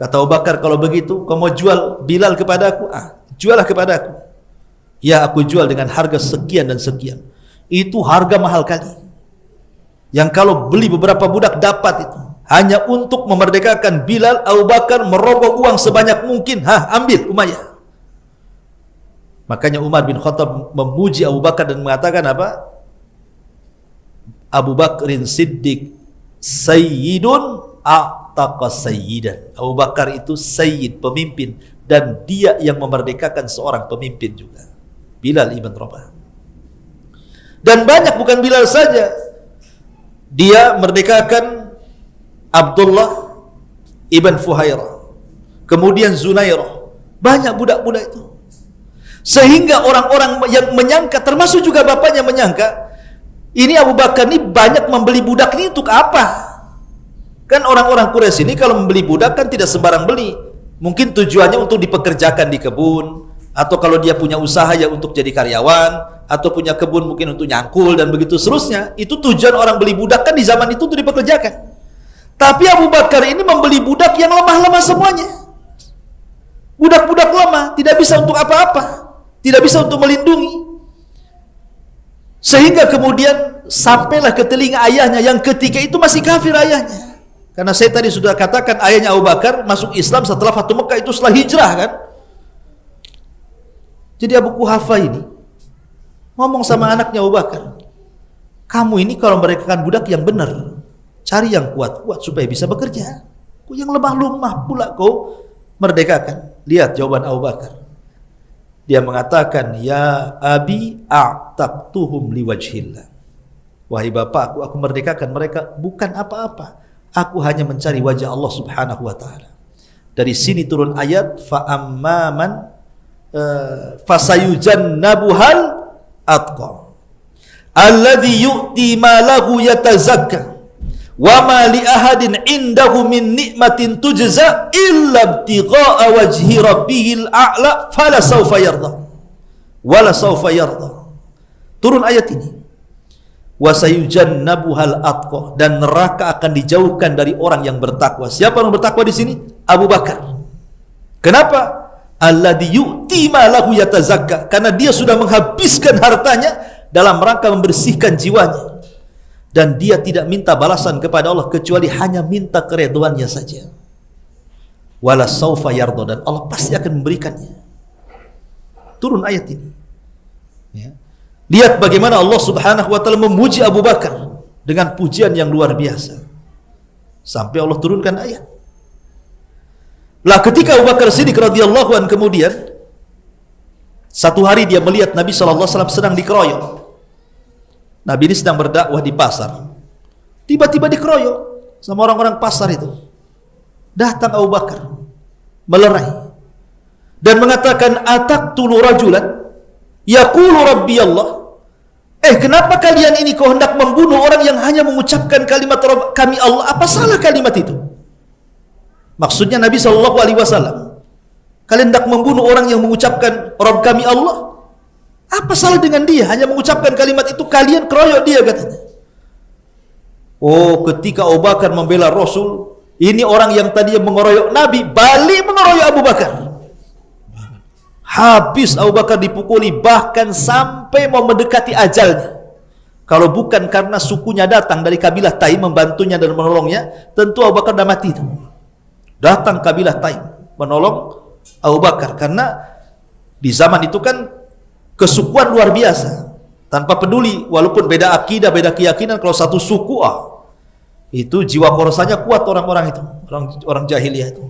Kata Abu Bakar, kalau begitu kau mau jual Bilal kepadaku? Jualah kepadaku. Ya, aku jual dengan harga sekian dan sekian. Itu harga mahal kali. Yang kalau beli beberapa budak dapat itu. Hanya untuk memerdekakan Bilal, Abu Bakar merogoh uang sebanyak mungkin. Ambil Umayyah. Makanya Umar bin Khattab memuji Abu Bakar dan mengatakan apa? Abu Bakrin Siddiq Sayyidun a'taqa sayyidan. Abu Bakar itu sayyid, pemimpin, dan dia yang memerdekakan seorang pemimpin juga, Bilal ibn Rabah. Dan banyak, bukan Bilal saja, dia merdekakan Abdullah ibn Fuhairah, kemudian Zunairah, banyak budak-budak itu. Sehingga orang-orang yang menyangka, termasuk juga bapaknya menyangka, ini Abu Bakar ini banyak membeli budak ini untuk apa? Kan orang-orang Quraisy ini kalau membeli budak kan tidak sembarang beli. Mungkin tujuannya untuk dipekerjakan di kebun, atau kalau dia punya usaha ya untuk jadi karyawan, atau punya kebun mungkin untuk nyangkul dan begitu seterusnya. Itu tujuan orang beli budak kan di zaman itu untuk dipekerjakan. Tapi Abu Bakar ini membeli budak yang lemah-lemah semuanya. Budak-budak lemah, tidak bisa untuk apa-apa, tidak bisa untuk melindungi. Sehingga kemudian sampailah ke telinga ayahnya yang ketika itu masih kafir ayahnya. Karena saya tadi sudah katakan ayahnya Abu Bakar masuk Islam setelah Fathu Mekah, itu setelah hijrah kan. Jadi Abu Quhafa ini ngomong sama anaknya Abu Bakar, kamu ini kalau merekakan budak yang benar, cari yang kuat-kuat supaya bisa bekerja. Yang lemah-lemah pula kau merdekakan. Lihat jawaban Abu Bakar. Dia mengatakan, ya abi a'taqtuhum liwajhillah. Wahai bapakku, aku merdekakan mereka bukan apa-apa. Aku hanya mencari wajah Allah subhanahu wa ta'ala. Dari sini turun ayat, fa'ammaman fasayujannabuhal atqa alladhi yu'ti malahu yatazakka wa ma li ahadin indahu min ni'matin tujza illa ibtigha'a wajhi rabbihil a'la fala sawfa yarda wala sawfa yarda. Turun ayat ini, wasayujannabuhal atqa, dan neraka akan dijauhkan dari orang yang bertakwa. Siapa yang bertakwa di sini? Abu Bakar. Kenapa? Alladhi yu'ti ma lahu yatazakka, karena dia sudah menghabiskan hartanya dalam rangka membersihkan jiwanya, dan dia tidak minta balasan kepada Allah kecuali hanya minta keridhaannya saja. Wala saufa yarda, dan Allah pasti akan memberikannya. Turun ayat ini. Ya. Lihat bagaimana Allah subhanahu wa ta'ala memuji Abu Bakar dengan pujian yang luar biasa. Sampai Allah turunkan ayat. Lah ketika Abu Bakar Siddiq radhiyallahu anhu kemudian, satu hari dia melihat Nabi SAW sedang dikeroyok. Nabi ini sedang berdakwah di pasar. Tiba-tiba dikeroyok sama orang-orang pasar itu. Datang Abu Bakar, melerai, dan mengatakan, ataqtulu rajulan yaqulu rabbi Allah. Kenapa kalian ini kau hendak membunuh orang yang hanya mengucapkan kalimat Rabb kami Allah? Apa salah kalimat itu? Maksudnya Nabi SAW, kalian hendak membunuh orang yang mengucapkan Rabb kami Allah? Apa salah dengan dia? Hanya mengucapkan kalimat itu, kalian keroyok dia katanya. Oh, ketika Abu Bakar membela Rasul, ini orang yang tadinya mengeroyok Nabi, balik mengeroyok Abu Bakar. Habis Abu Bakar dipukuli, bahkan sampai mau mendekati ajalnya. Kalau bukan karena sukunya datang dari kabilah Taim membantunya dan menolongnya, tentu Abu Bakar dah mati itu. Datang kabilah Taim menolong Abu Bakar, karena di zaman itu kan kesukuan luar biasa, tanpa peduli walaupun beda akidah, beda keyakinan, kalau satu suku itu jiwa korosanya kuat orang-orang itu, orang jahiliyah itu.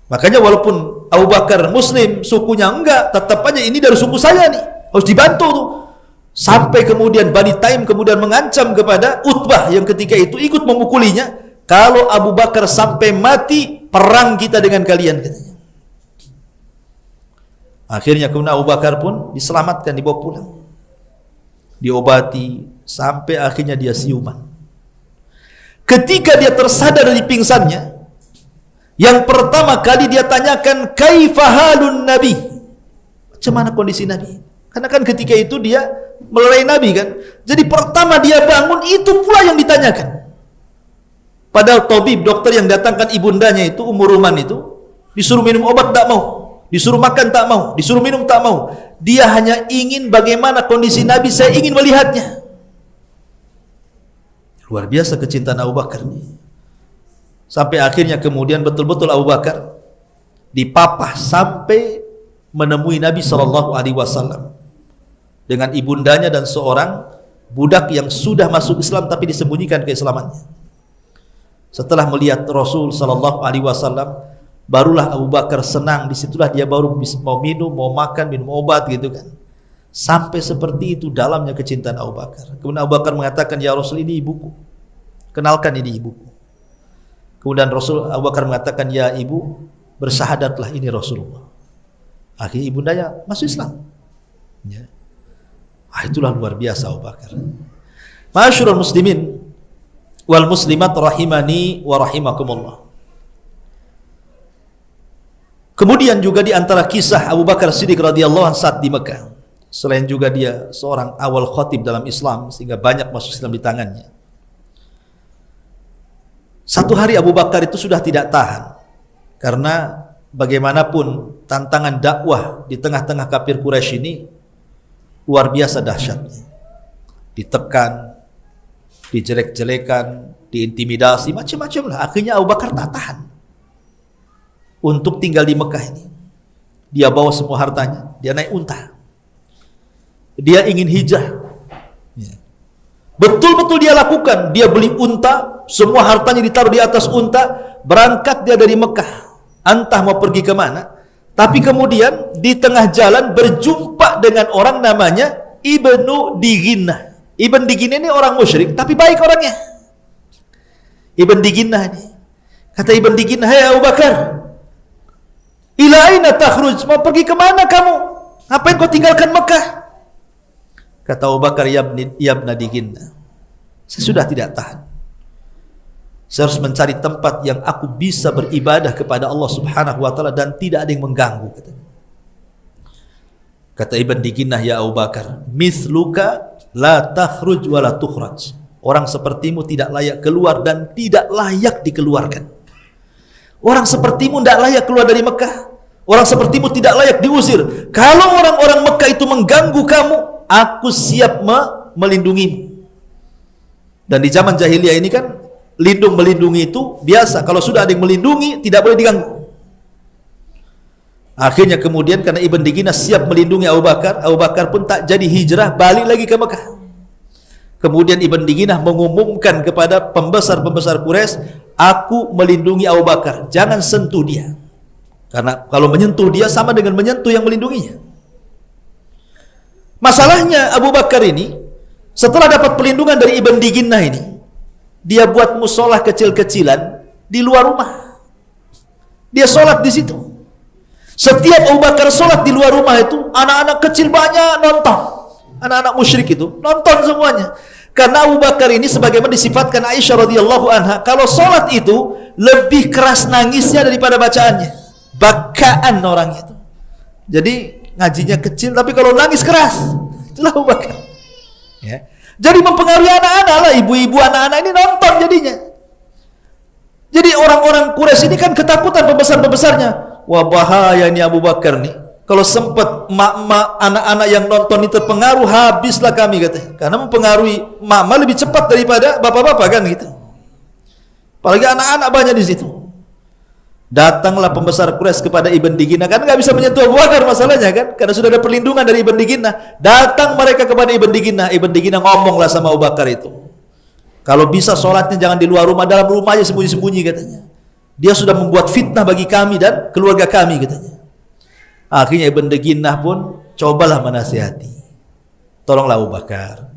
Makanya walaupun Abu Bakar Muslim, sukunya enggak, tetap aja ini dari suku saya nih, harus dibantu tuh. Sampai kemudian Bani Taim kemudian mengancam kepada Utbah yang ketika itu ikut memukulinya, kalau Abu Bakar sampai mati, perang kita dengan kalian katanya. Akhirnya kemudian Abu Bakar pun diselamatkan, dibawa pulang, diobati, sampai akhirnya dia siuman. Ketika dia tersadar dari pingsannya, yang pertama kali dia tanyakan, kaifa halun Nabi? Macam mana kondisi Nabi? Karena kan ketika itu dia melerai Nabi kan. Jadi pertama dia bangun, itu pula yang ditanyakan. Padahal tabib, dokter yang datangkan ibundanya itu, Ummu Ruman itu, disuruh minum obat tak mau, disuruh makan tak mau, disuruh minum tak mau. Dia hanya ingin bagaimana kondisi Nabi, saya ingin melihatnya. Luar biasa kecintaan Abu Bakar nih. Sampai akhirnya kemudian betul-betul Abu Bakar dipapah sampai menemui Nabi SAW dengan ibundanya dan seorang budak yang sudah masuk Islam tapi disembunyikan keislamannya. Setelah melihat Rasul SAW, barulah Abu Bakar senang. Disitulah dia baru mau minum, mau makan, minum obat gitu kan. Sampai seperti itu dalamnya kecintaan Abu Bakar. Kemudian Abu Bakar mengatakan, ya Rasul, ini ibuku, kenalkan ini ibuku. Kemudian Abu Bakar mengatakan, ya ibu, bersahadatlah ini Rasulullah. Akhirnya ibundanya masuk Islam ya. Itulah luar biasa Abu Bakar. Ma'asyiral muslimin wal muslimat rahimani wa rahimakumullah. Kemudian juga di antara kisah Abu Bakar Siddiq radhiyallahu anhu saat di Mekah, selain juga dia seorang awal khatib dalam Islam sehingga banyak masuk Islam di tangannya. Satu hari Abu Bakar itu sudah tidak tahan, karena bagaimanapun tantangan dakwah di tengah-tengah kafir Quraisy ini luar biasa dahsyatnya. Ditekan, dijelek-jelekan, diintimidasi, macam-macam lah. Akhirnya Abu Bakar tak tahan untuk tinggal di Mekah ini. Dia bawa semua hartanya, dia naik unta, dia ingin hijrah. Betul-betul dia lakukan. Dia beli unta, semua hartanya ditaruh di atas unta, berangkat dia dari Mekah, entah mau pergi kemana. Tapi kemudian di tengah jalan berjumpa dengan orang namanya Ibnu Diginnah. Ibn Diginnah ini orang musyrik, tapi baik orangnya. Ibn Diginnah ini, kata Ibn Diginnah, hai Abu Bakar, ila aina takhruj? Mau pergi kemana kamu? Ngapain kau tinggalkan Mekah? Kata Abu Bakar, ya Ibn Diginnah, saya sudah tidak tahan. Saya harus mencari tempat yang aku bisa beribadah kepada Allah Subhanahu wa taala dan tidak ada yang mengganggu. Kata Ibn Diginnah, ya Abu Bakar, mithluka la takhruj wa la tukhraj. Orang sepertimu tidak layak keluar dan tidak layak dikeluarkan. Orang sepertimu tidak layak keluar dari Mekah. Orang sepertimu tidak layak diusir. Kalau orang-orang Mekah itu mengganggu kamu, aku siap melindungimu. Dan di zaman jahiliyah ini kan, lindung melindungi itu biasa. Kalau sudah ada yang melindungi, tidak boleh diganggu. Akhirnya kemudian karena Ibn Diginnah siap melindungi Abu Bakar pun tak jadi hijrah, balik lagi ke Mekah. Kemudian Ibn Diginnah mengumumkan kepada pembesar-pembesar Quraisy, aku melindungi Abu Bakar, jangan sentuh dia. Karena kalau menyentuh dia sama dengan menyentuh yang melindunginya. Masalahnya Abu Bakar ini, setelah dapat pelindungan dari Ibn Diginnah ini, dia buat musolah kecil-kecilan di luar rumah. Dia sholat di situ. Setiap Abu Bakar sholat di luar rumah itu, anak-anak kecil banyak nonton. Anak-anak musyrik itu nonton semuanya. Karena Abu Bakar ini sebagaimana disifatkan Aisyah radhiyallahu anha, kalau sholat itu lebih keras nangisnya daripada bacaannya. Bakaan orangnya itu. Jadi ngajinya kecil, tapi kalau nangis keras. Itulah Abu Bakar. Ya. Jadi mempengaruhi anak-anak lah, ibu-ibu anak-anak ini nonton jadinya. Jadi orang-orang Quraisy ini kan ketakutan pembesar-pembesarnya. Wah bahaya ini Abu Bakar nih. Kalau sempat mak-mak anak-anak yang nonton ini terpengaruh, habislah kami katanya. Karena mempengaruhi mama lebih cepat daripada bapak-bapak kan gitu. Apalagi anak-anak banyak di situ. Datanglah pembesar Quraisy kepada Ibn Diginah, kan nggak bisa menyentuh Abu Bakar masalahnya kan, karena sudah ada perlindungan dari Ibn Diginah. Datang mereka kepada Ibn Diginah. Ibn Diginah ngomonglah sama Abu Bakar itu, kalau bisa sholatnya jangan di luar rumah, dalam rumah aja sembunyi-sembunyi katanya. Dia sudah membuat fitnah bagi kami dan keluarga kami katanya. Akhirnya Ibn Diginah pun cobalah menasihati, tolonglah Abu Bakar,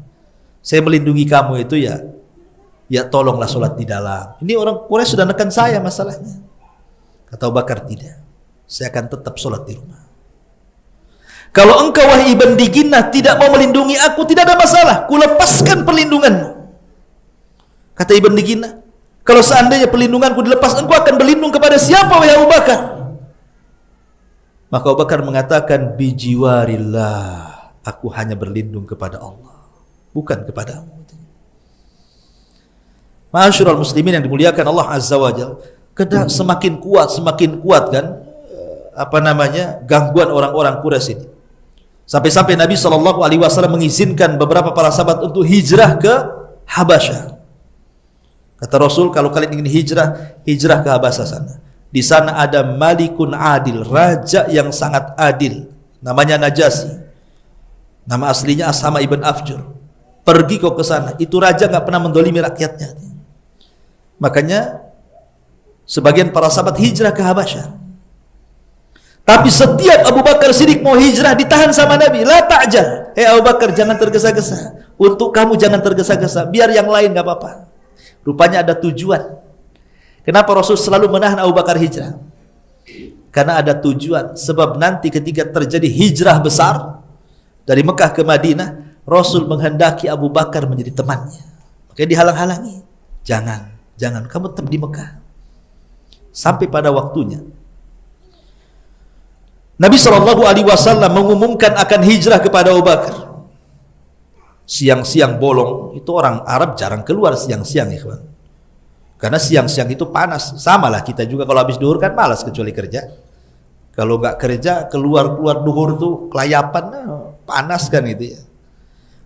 saya melindungi kamu itu ya tolonglah sholat di dalam. Ini orang Quraisy sudah nekan saya masalahnya. Kata Abu Bakar, tidak, saya akan tetap sholat di rumah. Kalau engkau wahai Ibn Diginah tidak mau melindungi aku, tidak ada masalah, ku lepaskan perlindunganmu. Kata Ibn Diginah, kalau seandainya perlindunganku dilepas, engkau akan berlindung kepada siapa wahai Abu Bakar? Maka Abu Bakar mengatakan, bijiwarillah, aku hanya berlindung kepada Allah, bukan kepadamu. Ma'asyiral muslimin yang dimuliakan Allah Azza wa Jalla, semakin kuat kan gangguan orang-orang Quraisy ini. Sampai-sampai Nabi SAW mengizinkan beberapa para sahabat untuk hijrah ke Habasyah. Kata Rasul, kalau kalian ingin hijrah ke Habasyah sana. Di sana ada Malikun Adil, raja yang sangat adil, namanya Najasyi. Nama aslinya Ashama ibn Afjur. Pergi kau ke sana, itu raja nggak pernah mendolimi rakyatnya. Makanya sebagian para sahabat hijrah ke Habasyah. Tapi setiap Abu Bakar Siddiq mau hijrah ditahan sama Nabi. La ta'jal, Abu Bakar jangan tergesa-gesa. Untuk kamu jangan tergesa-gesa, biar yang lain gak apa-apa. Rupanya ada tujuan. Kenapa Rasul selalu menahan Abu Bakar hijrah? Karena ada tujuan. Sebab nanti ketika terjadi hijrah besar dari Mekah ke Madinah, Rasul menghendaki Abu Bakar menjadi temannya. Makanya dihalang-halangi. Jangan, kamu tetap di Mekah. Sampai pada waktunya Nabi SAW mengumumkan akan hijrah kepada Abu Bakar. Siang-siang bolong, itu orang Arab jarang keluar siang-siang ya kawan. Karena siang-siang itu panas. Sama lah kita juga kalau habis duhur kan malas kecuali kerja. Kalau nggak kerja keluar duhur tuh kelayapan, panas kan gitu ya.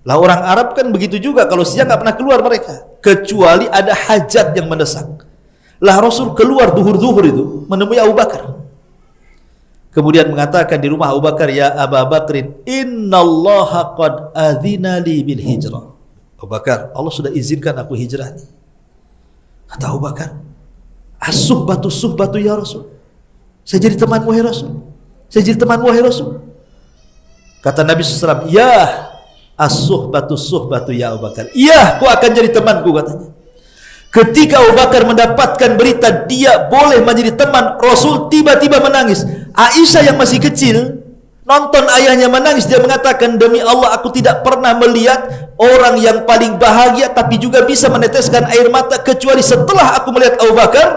Lah orang Arab kan begitu juga, kalau siang nggak pernah keluar mereka kecuali ada hajat yang mendesak. Lah Rasul keluar duhur-duhur itu menemui Abu Bakar. Kemudian mengatakan di rumah Abu Bakar, ya Abu Bakrin, innallaha qad adzina li bil hijrah. Abu Bakar, Allah sudah izinkan aku hijrah nih. Kata Abu Bakar, as-suhbatu ya Rasul. Saya jadi temanmu ya Rasul. Saya jadi temanmu ya Rasul. Kata Nabi SAW, ya as-suhbatu ya Abu Bakar. Iya, kau akan jadi temanku katanya. Ketika Abu Bakar mendapatkan berita dia boleh menjadi teman Rasul, tiba-tiba menangis. Aisyah yang masih kecil nonton ayahnya menangis, dia mengatakan, demi Allah aku tidak pernah melihat orang yang paling bahagia tapi juga bisa meneteskan air mata kecuali setelah aku melihat Abu Bakar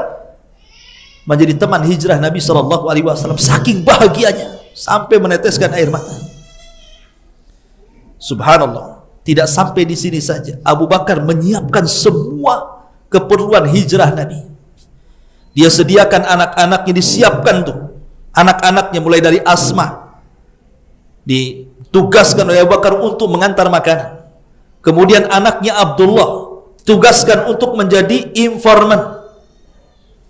menjadi teman hijrah Nabi SAW. Saking bahagianya sampai meneteskan air mata. Subhanallah, tidak sampai di sini saja. Abu Bakar menyiapkan semua keperluan hijrah Nabi. Dia sediakan anak-anaknya, disiapkan tuh anak-anaknya, mulai dari Asma ditugaskan oleh Abu Bakar untuk mengantar makanan. Kemudian anaknya Abdullah tugaskan untuk menjadi informan.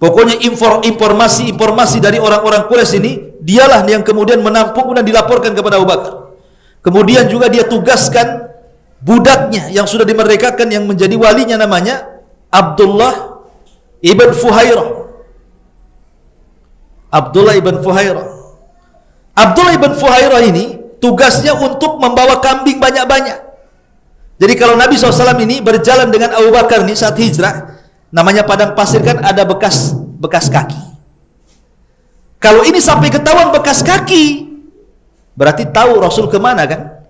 Pokoknya informasi dari orang-orang Quraisy ini dialah yang kemudian menampung dan dilaporkan kepada Abu Bakar. Kemudian juga dia tugaskan budaknya yang sudah dimerdekakan yang menjadi walinya, namanya Abdullah ibn Fuhairah. Abdullah ibn Fuhairah ini tugasnya untuk membawa kambing banyak-banyak. Jadi kalau Nabi SAW ini berjalan dengan Abu Bakar ini saat hijrah, namanya padang pasir kan ada bekas kaki. Kalau ini sampai ketahuan bekas kaki, berarti tahu Rasul kemana kan?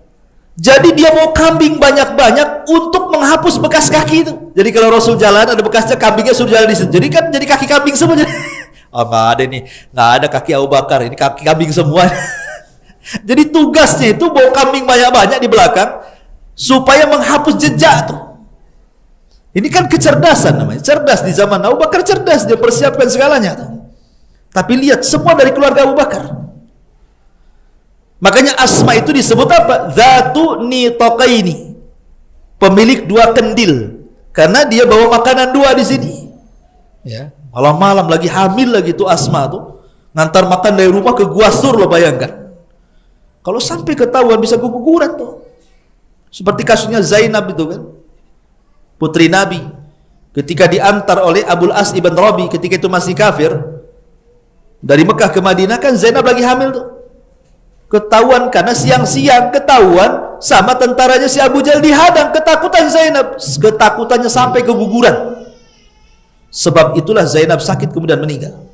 Jadi dia mau kambing banyak-banyak untuk menghapus bekas kaki itu. Jadi kalau Rasul jalan ada bekasnya, kambingnya sudah jalan di situ. Jadi kan jadi kaki kambing semua. Oh, nggak ada nih, nggak ada kaki Abu Bakar, ini kaki kambing semua. Jadi tugasnya itu bawa kambing banyak-banyak di belakang supaya menghapus jejak tuh. Ini kan kecerdasan namanya. Cerdas di zaman Abu Bakar, cerdas, dia persiapkan segalanya tuh. Tapi lihat semua dari keluarga Abu Bakar. Makanya Asma itu disebut apa? Zatu nitaqaini. Pemilik dua kendil. Karena dia bawa makanan dua di sini. Ya, malam-malam lagi hamil lagi tuh Asma tuh. Ngantar makan dari rumah ke Gua Sur, lo bayangkan. Kalau sampai ketahuan bisa keguguran tuh. Seperti kasusnya Zainab itu kan. Putri Nabi. Ketika diantar oleh Abul As ibn Rabi ketika itu masih kafir. Dari Mekah ke Madinah kan Zainab lagi hamil tuh. Ketahuan karena siang-siang ketahuan sama tentaranya si Abu Jahal dihadang, ketakutan Zainab, ketakutannya sampai keguguran. Sebab itulah Zainab sakit kemudian meninggal.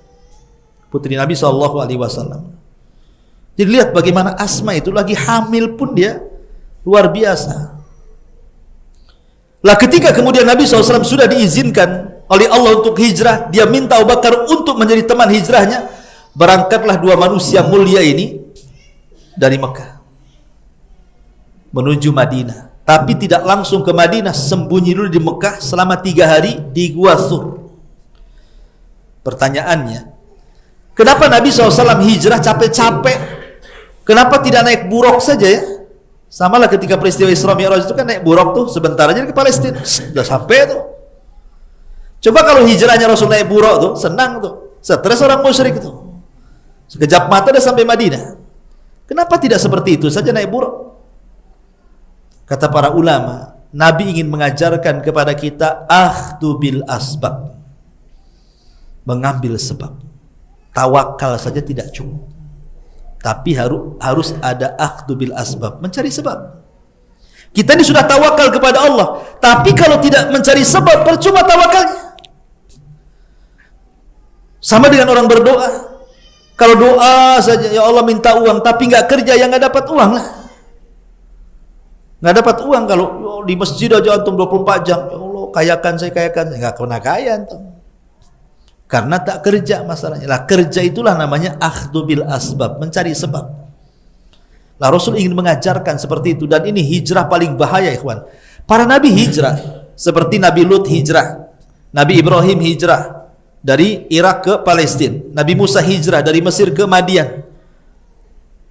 Putri Nabi SAW. Jadi lihat bagaimana Asma itu lagi hamil pun dia luar biasa. Lah ketika kemudian Nabi SAW sudah diizinkan oleh Allah untuk hijrah, dia minta Abu Bakar untuk menjadi teman hijrahnya. Berangkatlah dua manusia mulia ini dari Mekah menuju Madinah, tapi tidak langsung ke Madinah, sembunyi dulu di Mekah selama 3 hari di Gua Sur. Pertanyaannya, kenapa Nabi SAW hijrah capek-capek? Kenapa tidak naik buruk saja ya? Sama lah ketika peristiwa Isra Mi'raj itu kan naik buruk tuh, sebentar aja ke Palestina, sudah sampai tuh. Coba kalau hijrahnya Rasul naik buruk tuh, senang tuh, stres orang musyrik tuh, sekejap mata udah sampai Madinah. Kenapa tidak seperti itu saja naik buruk? Kata para ulama, Nabi ingin mengajarkan kepada kita akhdhu bil asbab. Mengambil sebab. Tawakal saja tidak cukup. Tapi harus ada akhdhu bil asbab, mencari sebab. Kita ini sudah tawakal kepada Allah, tapi kalau tidak mencari sebab, percuma tawakalnya. Sama dengan orang berdoa. Kalau doa saja, ya Allah minta uang, tapi nggak kerja, ya nggak dapat uang lah. Nggak dapat uang kalau di masjid aja antum 24 jam. Ya Allah, kayakan saya, nggak pernah kaya antum. Karena tak kerja masalahnya. Lah kerja itulah namanya akhdhu bil asbab, mencari sebab. Lah Rasul ingin mengajarkan seperti itu, dan ini hijrah paling bahaya, ikhwan. Para nabi hijrah, seperti Nabi Lut hijrah, Nabi Ibrahim hijrah dari Irak ke Palestina, Nabi Musa hijrah dari Mesir ke Madian.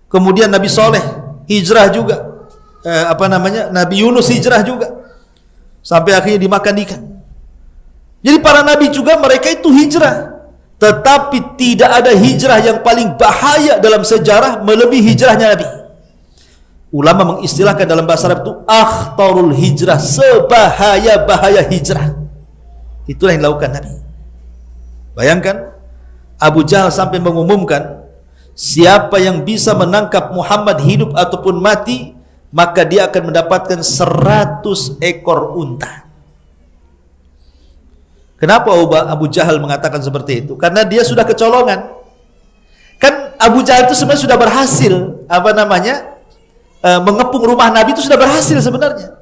Kemudian Nabi Soleh hijrah juga, Nabi Yunus hijrah juga, sampai akhirnya dimakan ikan. Jadi para nabi juga mereka itu hijrah, tetapi tidak ada hijrah yang paling bahaya dalam sejarah melebihi hijrahnya Nabi. Ulama mengistilahkan dalam bahasa Arab itu akhtarul hijrah, sebahaya-bahaya hijrah. Itulah yang dilakukan Nabi. Bayangkan Abu Jahal sampai mengumumkan, siapa yang bisa menangkap Muhammad hidup ataupun mati, maka dia akan mendapatkan 100 ekor unta. Kenapa Abu Jahal mengatakan seperti itu? Karena dia sudah kecolongan. Kan Abu Jahal itu sebenarnya sudah berhasil, mengepung rumah Nabi itu sudah berhasil sebenarnya.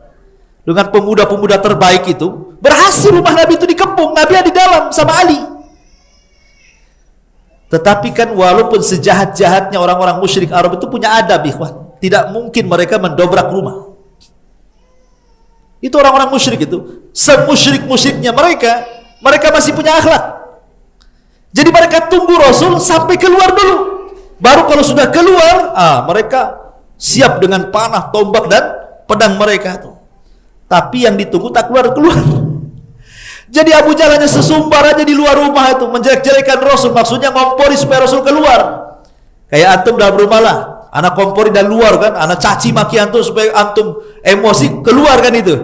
Dengan pemuda-pemuda terbaik itu, berhasil rumah Nabi itu dikepung, Nabi ada di dalam sama Ali. Tetapi kan walaupun sejahat-jahatnya orang-orang musyrik Arab itu punya adab, ikhwan. Tidak mungkin mereka mendobrak rumah. Itu orang-orang musyrik itu, semusyrik-musyriknya mereka masih punya akhlak. Jadi mereka tunggu Rasul sampai keluar dulu. Baru kalau sudah keluar, mereka siap dengan panah, tombak dan pedang mereka tuh. Tapi yang ditunggu tak keluar-keluar. Jadi Abu Jahal hanya sesumbar aja di luar rumah itu, menjelek-jelekan Rasul, maksudnya ngompori supaya Rasul keluar. Kayak antum dalam rumah lah, anak kompori dan luar kan, anak caci maki antum supaya antum emosi keluar kan itu.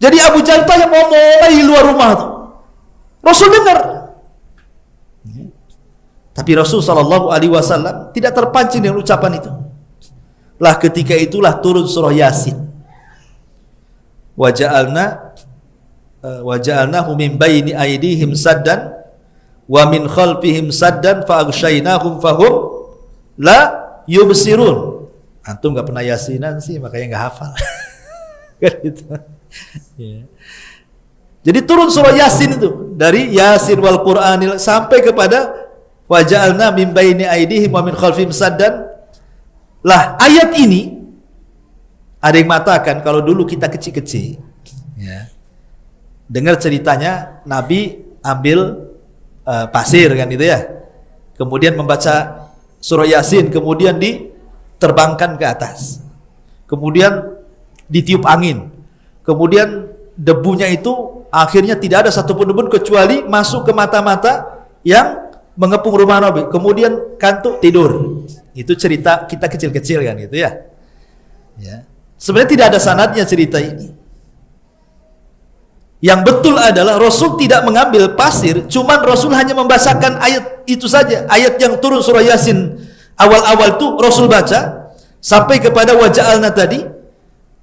Jadi Abu Jahal itu hanya ngomong di luar rumah tuh. Rasul dengar. Tapi Rasul SAW tidak terpancing dengan ucapan itu. Lah ketika itulah turun surah Yasin. Waja'alnahu min baini aydihim saddan wa min khalfihim saddan fa aghshaynahum fahum la yubsirun. Antum enggak pernah Yasinan sih, makanya enggak hafal. Kan gitu. Ya. Jadi turun surah Yasin itu, dari Yasin wal Qur'anil sampai kepada waja'alna min baini aydihim wa min khalfihim saddan Lah ayat ini ada yang mengatakan kalau dulu kita kecil-kecil, ya, dengar ceritanya Nabi ambil pasir kan itu ya, kemudian membaca surah Yasin, kemudian diterbangkan ke atas, kemudian ditiup angin, kemudian debunya itu akhirnya tidak ada satupun debu kecuali masuk ke mata-mata yang mengepung rumah Nabi, kemudian kantuk tidur. Itu cerita kita kecil-kecil kan gitu ya. Ya. Sebenarnya tidak ada sanadnya cerita ini. Yang betul adalah Rasul tidak mengambil pasir, cuman Rasul hanya membacakan ayat itu saja, ayat yang turun surah Yasin awal-awal itu Rasul baca sampai kepada waja'alna tadi.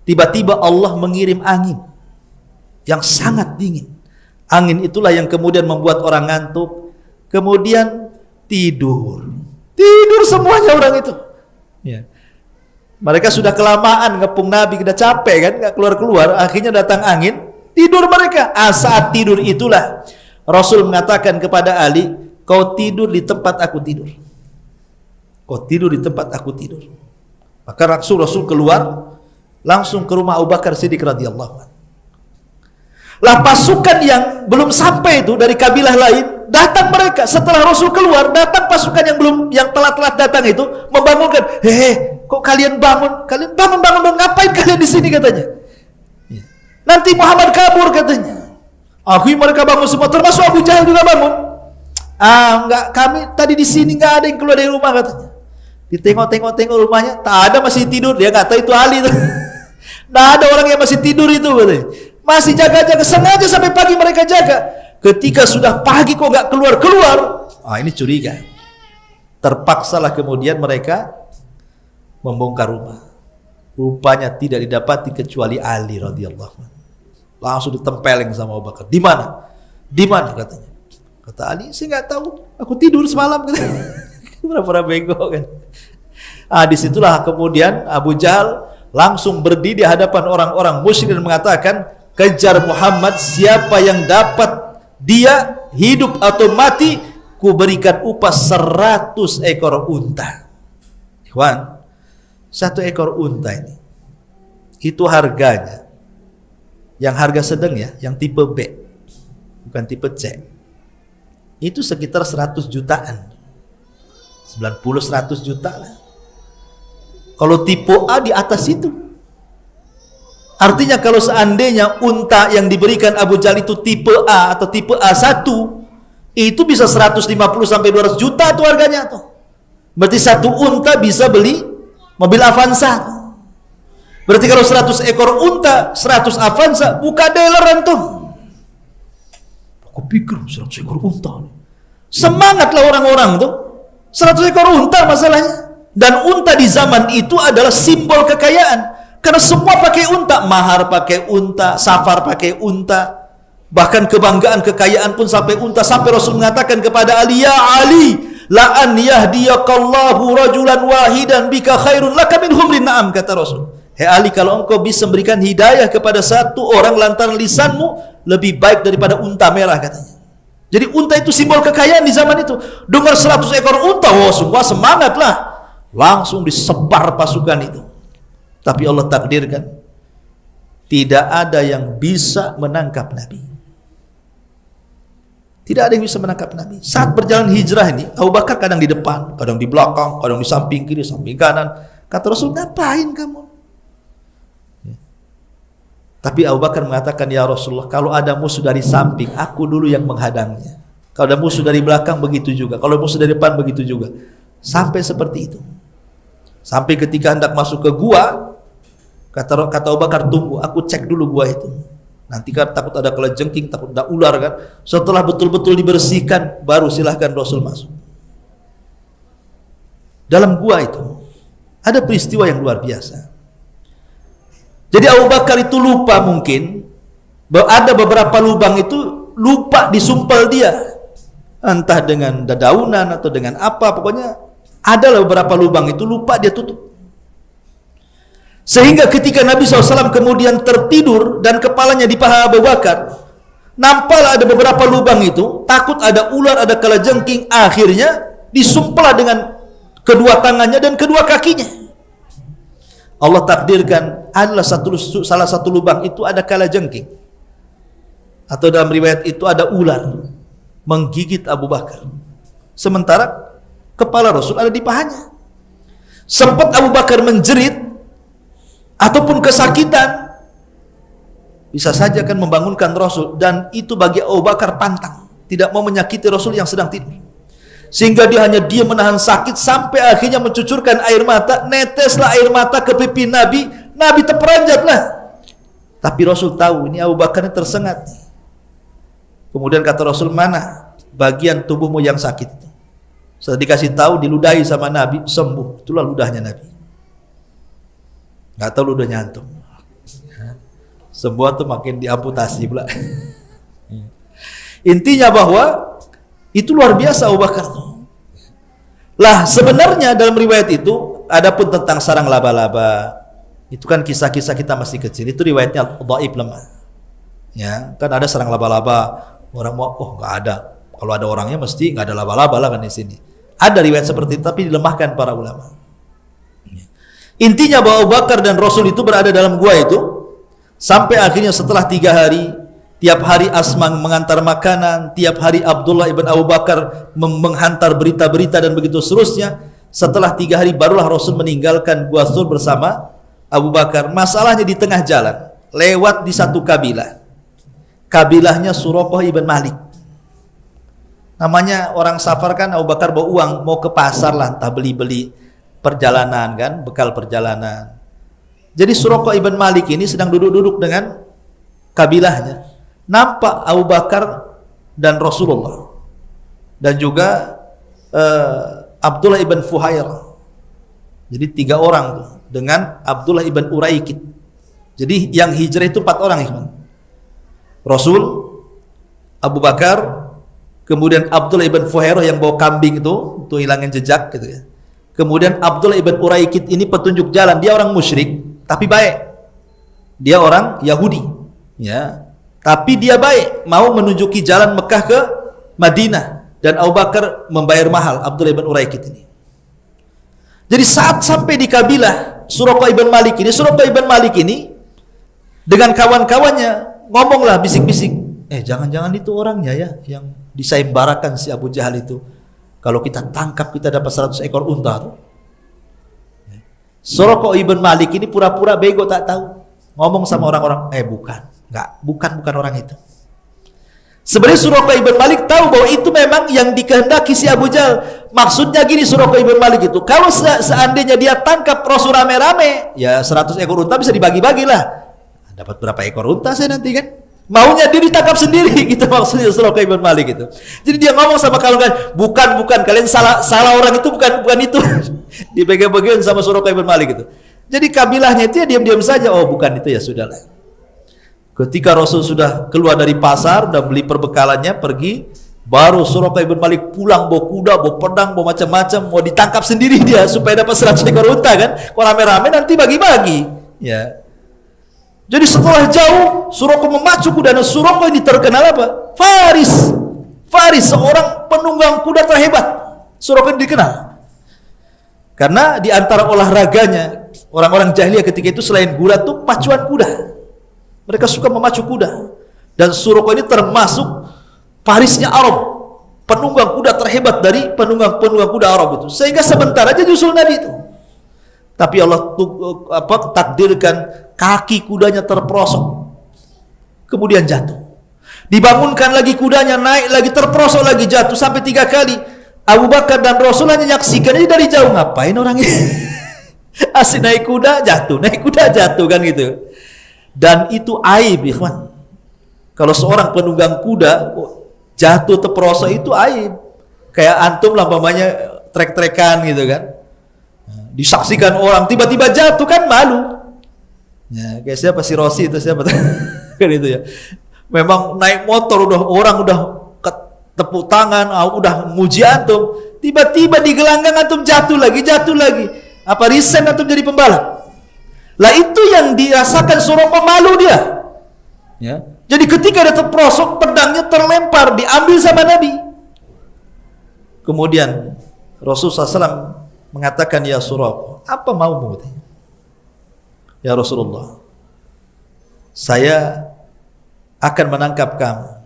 Tiba-tiba Allah mengirim angin yang sangat dingin. Angin itulah yang kemudian membuat orang ngantuk, kemudian tidur semuanya orang itu. Ya. Mereka sudah kelamaan ngepung Nabi, sudah capek kan, nggak keluar-keluar. Akhirnya datang angin, tidur mereka. Saat tidur itulah Rasul mengatakan kepada Ali, kau tidur di tempat aku tidur. Kau tidur di tempat aku tidur. Maka Rasul keluar langsung ke rumah Abu Bakar Siddiq radhiyallahu anhu. Lah pasukan yang belum sampai itu dari kabilah lain datang mereka setelah Rasul keluar, datang pasukan yang telat-telat datang itu membangunkan, kok kalian bangun ngapain kalian di sini katanya? Nanti Muhammad kabur katanya. Akhirnya mereka bangun semua, termasuk Abu Jahal juga bangun. Enggak, kami tadi di sini enggak ada yang keluar dari rumah katanya. Ditengok rumahnya, tak ada, masih tidur. Dia kata itu Ali tuh. Nggak ada orang yang masih tidur itu katanya. Masih jaga-jaga, sengaja sampai pagi mereka jaga. Ketika sudah pagi kok nggak keluar-keluar, ini curiga. Terpaksalah kemudian mereka membongkar rumah. Rupanya tidak didapati kecuali Ali radhiyallahu anhu. Langsung ditempeleng sama Abu Bakar. Di mana? Di mana katanya? Kata Ali, saya nggak tahu. Aku tidur semalam katanya. Pura-pura bego kan. Disitulah kemudian Abu Jahal langsung berdiri di hadapan orang-orang musyrik dan mengatakan, kejar Muhammad, siapa yang dapat dia hidup atau mati, ku berikan upah 100 ekor unta. Ikhwan, 1 ekor unta ini itu harganya yang harga sedang ya, yang tipe B bukan tipe C, itu sekitar 100 jutaan, 90-100 juta lah. Kalau tipe A di atas itu. Artinya kalau seandainya unta yang diberikan Abu Jahal itu tipe A atau tipe A1, itu bisa 150 sampai 200 juta tuh harganya tuh. Berarti 1 unta bisa beli mobil Avanza. Berarti kalau 100 ekor unta, 100 Avanza, buka dealer tuh. Aku pikir 100 ekor unta. Semangatlah orang-orang tuh. 100 ekor unta masalahnya. Dan unta di zaman itu adalah simbol kekayaan. Karena semua pakai unta, mahar pakai unta, safar pakai unta, bahkan kebanggaan kekayaan pun sampai unta. Sampai Rasul mengatakan kepada Ali, ya Ali, la an yahdiyakallahu rajulan wahidan bika khairun laka min humrin na'am, kata Rasul. Hei Ali, kalau engkau bisa memberikan hidayah kepada 1 orang lantaran lisanmu, lebih baik daripada unta merah katanya. Jadi unta itu simbol kekayaan di zaman itu. Dengar 100 ekor unta, semua semangat lah. Langsung disebar pasukan itu. Tapi Allah takdirkan tidak ada yang bisa menangkap Nabi. Tidak ada yang bisa menangkap Nabi. Saat berjalan hijrah ini, Abu Bakar kadang di depan, kadang di belakang, kadang di samping kiri, samping kanan. Kata Rasul, ngapain kamu? Ya. Tapi Abu Bakar mengatakan, ya Rasulullah, kalau ada musuh dari samping, aku dulu yang menghadangnya. Kalau ada musuh dari belakang, begitu juga. Kalau musuh dari depan, begitu juga. Sampai seperti itu. Sampai ketika hendak masuk ke gua, kata Abu Bakar, tunggu, aku cek dulu gua itu. Nanti kan takut ada kelajengking, takut ada ular kan. Setelah betul-betul dibersihkan, baru silahkan Rasul masuk. Dalam gua itu ada peristiwa yang luar biasa. Jadi Abu Bakar itu lupa mungkin, ada beberapa lubang itu lupa disumpel dia. Entah dengan dedaunan atau dengan apa, pokoknya ada beberapa lubang itu lupa dia tutup. Sehingga ketika Nabi SAW kemudian tertidur dan kepalanya di paha Abu Bakar, nampak ada beberapa lubang itu, takut ada ular, ada kalajengking, akhirnya disumpel dengan kedua tangannya dan kedua kakinya. Allah takdirkan adalah salah satu lubang itu ada kalajengking, atau dalam riwayat itu ada ular menggigit Abu Bakar, sementara kepala Rasul ada di pahanya. Sempat Abu Bakar menjerit ataupun kesakitan, bisa saja kan membangunkan Rasul, dan itu bagi Abu Bakar pantang, tidak mau menyakiti Rasul yang sedang tidur, sehingga dia hanya diam menahan sakit sampai akhirnya mencucurkan air mata. Neteslah air mata ke pipi Nabi, Nabi terperanjatlah. Tapi Rasul tahu ini Abu Bakar ini tersengat. Kemudian kata Rasul, mana bagian tubuhmu yang sakit itu? Setelah dikasih tahu, diludahi sama Nabi, sembuh. Itulah ludahnya Nabi. Nggak tahu ludahnya antum. Semua tuh makin diamputasi pula. Intinya bahwa itu luar biasa Abu Bakar. Lah sebenarnya dalam riwayat itu adapun tentang sarang laba-laba, itu kan kisah-kisah kita masih kecil, itu riwayatnya dhaif, lemah. Ya, kan ada sarang laba-laba, orang mau, oh nggak ada. Kalau ada orangnya mesti nggak ada laba-laba lah kan di sini. Ada riwayat seperti itu, tapi dilemahkan para ulama. Intinya bahwa Abu Bakar dan Rasul itu berada dalam gua itu sampai akhirnya setelah 3 hari, tiap hari Asma mengantar makanan, tiap hari Abdullah ibn Abu Bakar menghantar berita-berita dan begitu seterusnya. Setelah 3 hari barulah Rasul meninggalkan Gua Thur bersama Abu Bakar. Masalahnya di tengah jalan, lewat di satu kabilah. Kabilahnya Suraqah ibn Malik. Namanya orang safar kan, Abu Bakar bawa uang, mau ke pasar lah, entah beli-beli perjalanan kan, bekal perjalanan. Jadi Suraqah ibn Malik ini sedang duduk-duduk dengan kabilahnya. Nampak Abu Bakar dan Rasulullah dan juga Abdullah ibn Fuhair. Jadi 3 orang tuh, dengan Abdullah ibn Uraikid. Jadi yang hijrah itu 4 orang, ikhwan. Rasul, Abu Bakar, kemudian Abdullah ibn Fuhair yang bawa kambing itu untuk hilangin jejak gitu ya. Kemudian Abdullah ibn Uraikid ini petunjuk jalan, dia orang musyrik tapi baik. Dia orang Yahudi, ya. Tapi dia baik, mau menunjuki jalan Mekah ke Madinah, dan Abu Bakar membayar mahal Abdullah ibn Uraikid ini. Jadi saat sampai di kabilah Suraqah ibn Malik ini, Suraqah ibn Malik ini dengan kawan-kawannya ngomonglah bisik-bisik, jangan-jangan itu orangnya ya yang disaimbarakan si Abu Jahal itu. Kalau kita tangkap kita dapat 100 ekor unta tuh. Suraqah ibn Malik ini pura-pura bego tak tahu. Ngomong sama orang-orang, bukan orang itu. Sebenarnya Suraqah ibn Malik tahu bahwa itu memang yang dikehendaki si Abu Jahal. Maksudnya gini, Suraqah ibn Malik itu, kalau seandainya dia tangkap Rasul rame-rame, ya 100 ekor unta bisa dibagi-bagi lah. Dapat berapa ekor unta saya nanti kan? Maunya dia ditangkap sendiri gitu, maksudnya Suraqah ibn Malik itu. Jadi dia ngomong sama kawan-kawan, bukan kalian salah orang itu, bukan itu. Dipegang-pegang sama Suraqah ibn Malik itu. Jadi kabilahnya itu ya diam-diam saja, oh bukan itu, ya sudahlah. Ketika Rasul sudah keluar dari pasar, udah beli perbekalannya, pergi, baru Suraqah ibn Malik pulang bawa kuda, bawa pedang, bawa macam-macam, mau ditangkap sendiri dia supaya dapat 100 ekor unta kan. Kalau rame-rame nanti bagi-bagi, ya. Jadi setelah jauh, Suraqah memacu kuda, dan Suraqah ini terkenal apa? Faris, seorang penunggang kuda terhebat. Suraqah ini dikenal karena di antara olahraganya orang-orang jahiliyah ketika itu selain gulat tuh pacuan kuda. Mereka suka memacu kuda, dan Suraqah ini termasuk Farisnya Arab, penunggang kuda terhebat dari penunggang kuda Arab itu. Sehingga sebentar aja nyusul Nabi itu. Tapi Allah takdirkan kaki kudanya terperosok, kemudian jatuh. Dibangunkan lagi kudanya, naik lagi, terperosok lagi, jatuh sampai 3 kali. Abu Bakar dan Rasul hanya menyaksikan ini dari jauh. Ngapain orang ini? Asik naik kuda jatuh kan gitu. Dan itu aib, ikhwan. Kalau seorang penunggang kuda jatuh terperosok itu aib. Kayak antum lah umpamanya trek-trekan gitu kan. Disaksikan orang tiba-tiba jatuh kan malu. Ya, kayak siapa si Rosi itu siapa kan itu ya. Memang naik motor orang udah tepuk tangan, udah muji antum, tiba-tiba di gelanggang antum jatuh lagi. Apa resign antum jadi pembalap? Lah itu yang dirasakan Suraqah, malu dia. Ya. Jadi ketika dia terperosok, pedangnya terlempar, diambil sama Nabi. Kemudian Rasulullah SAW mengatakan, ya Suraqah, apa maumu? "Ya Rasulullah, saya akan menangkap kamu.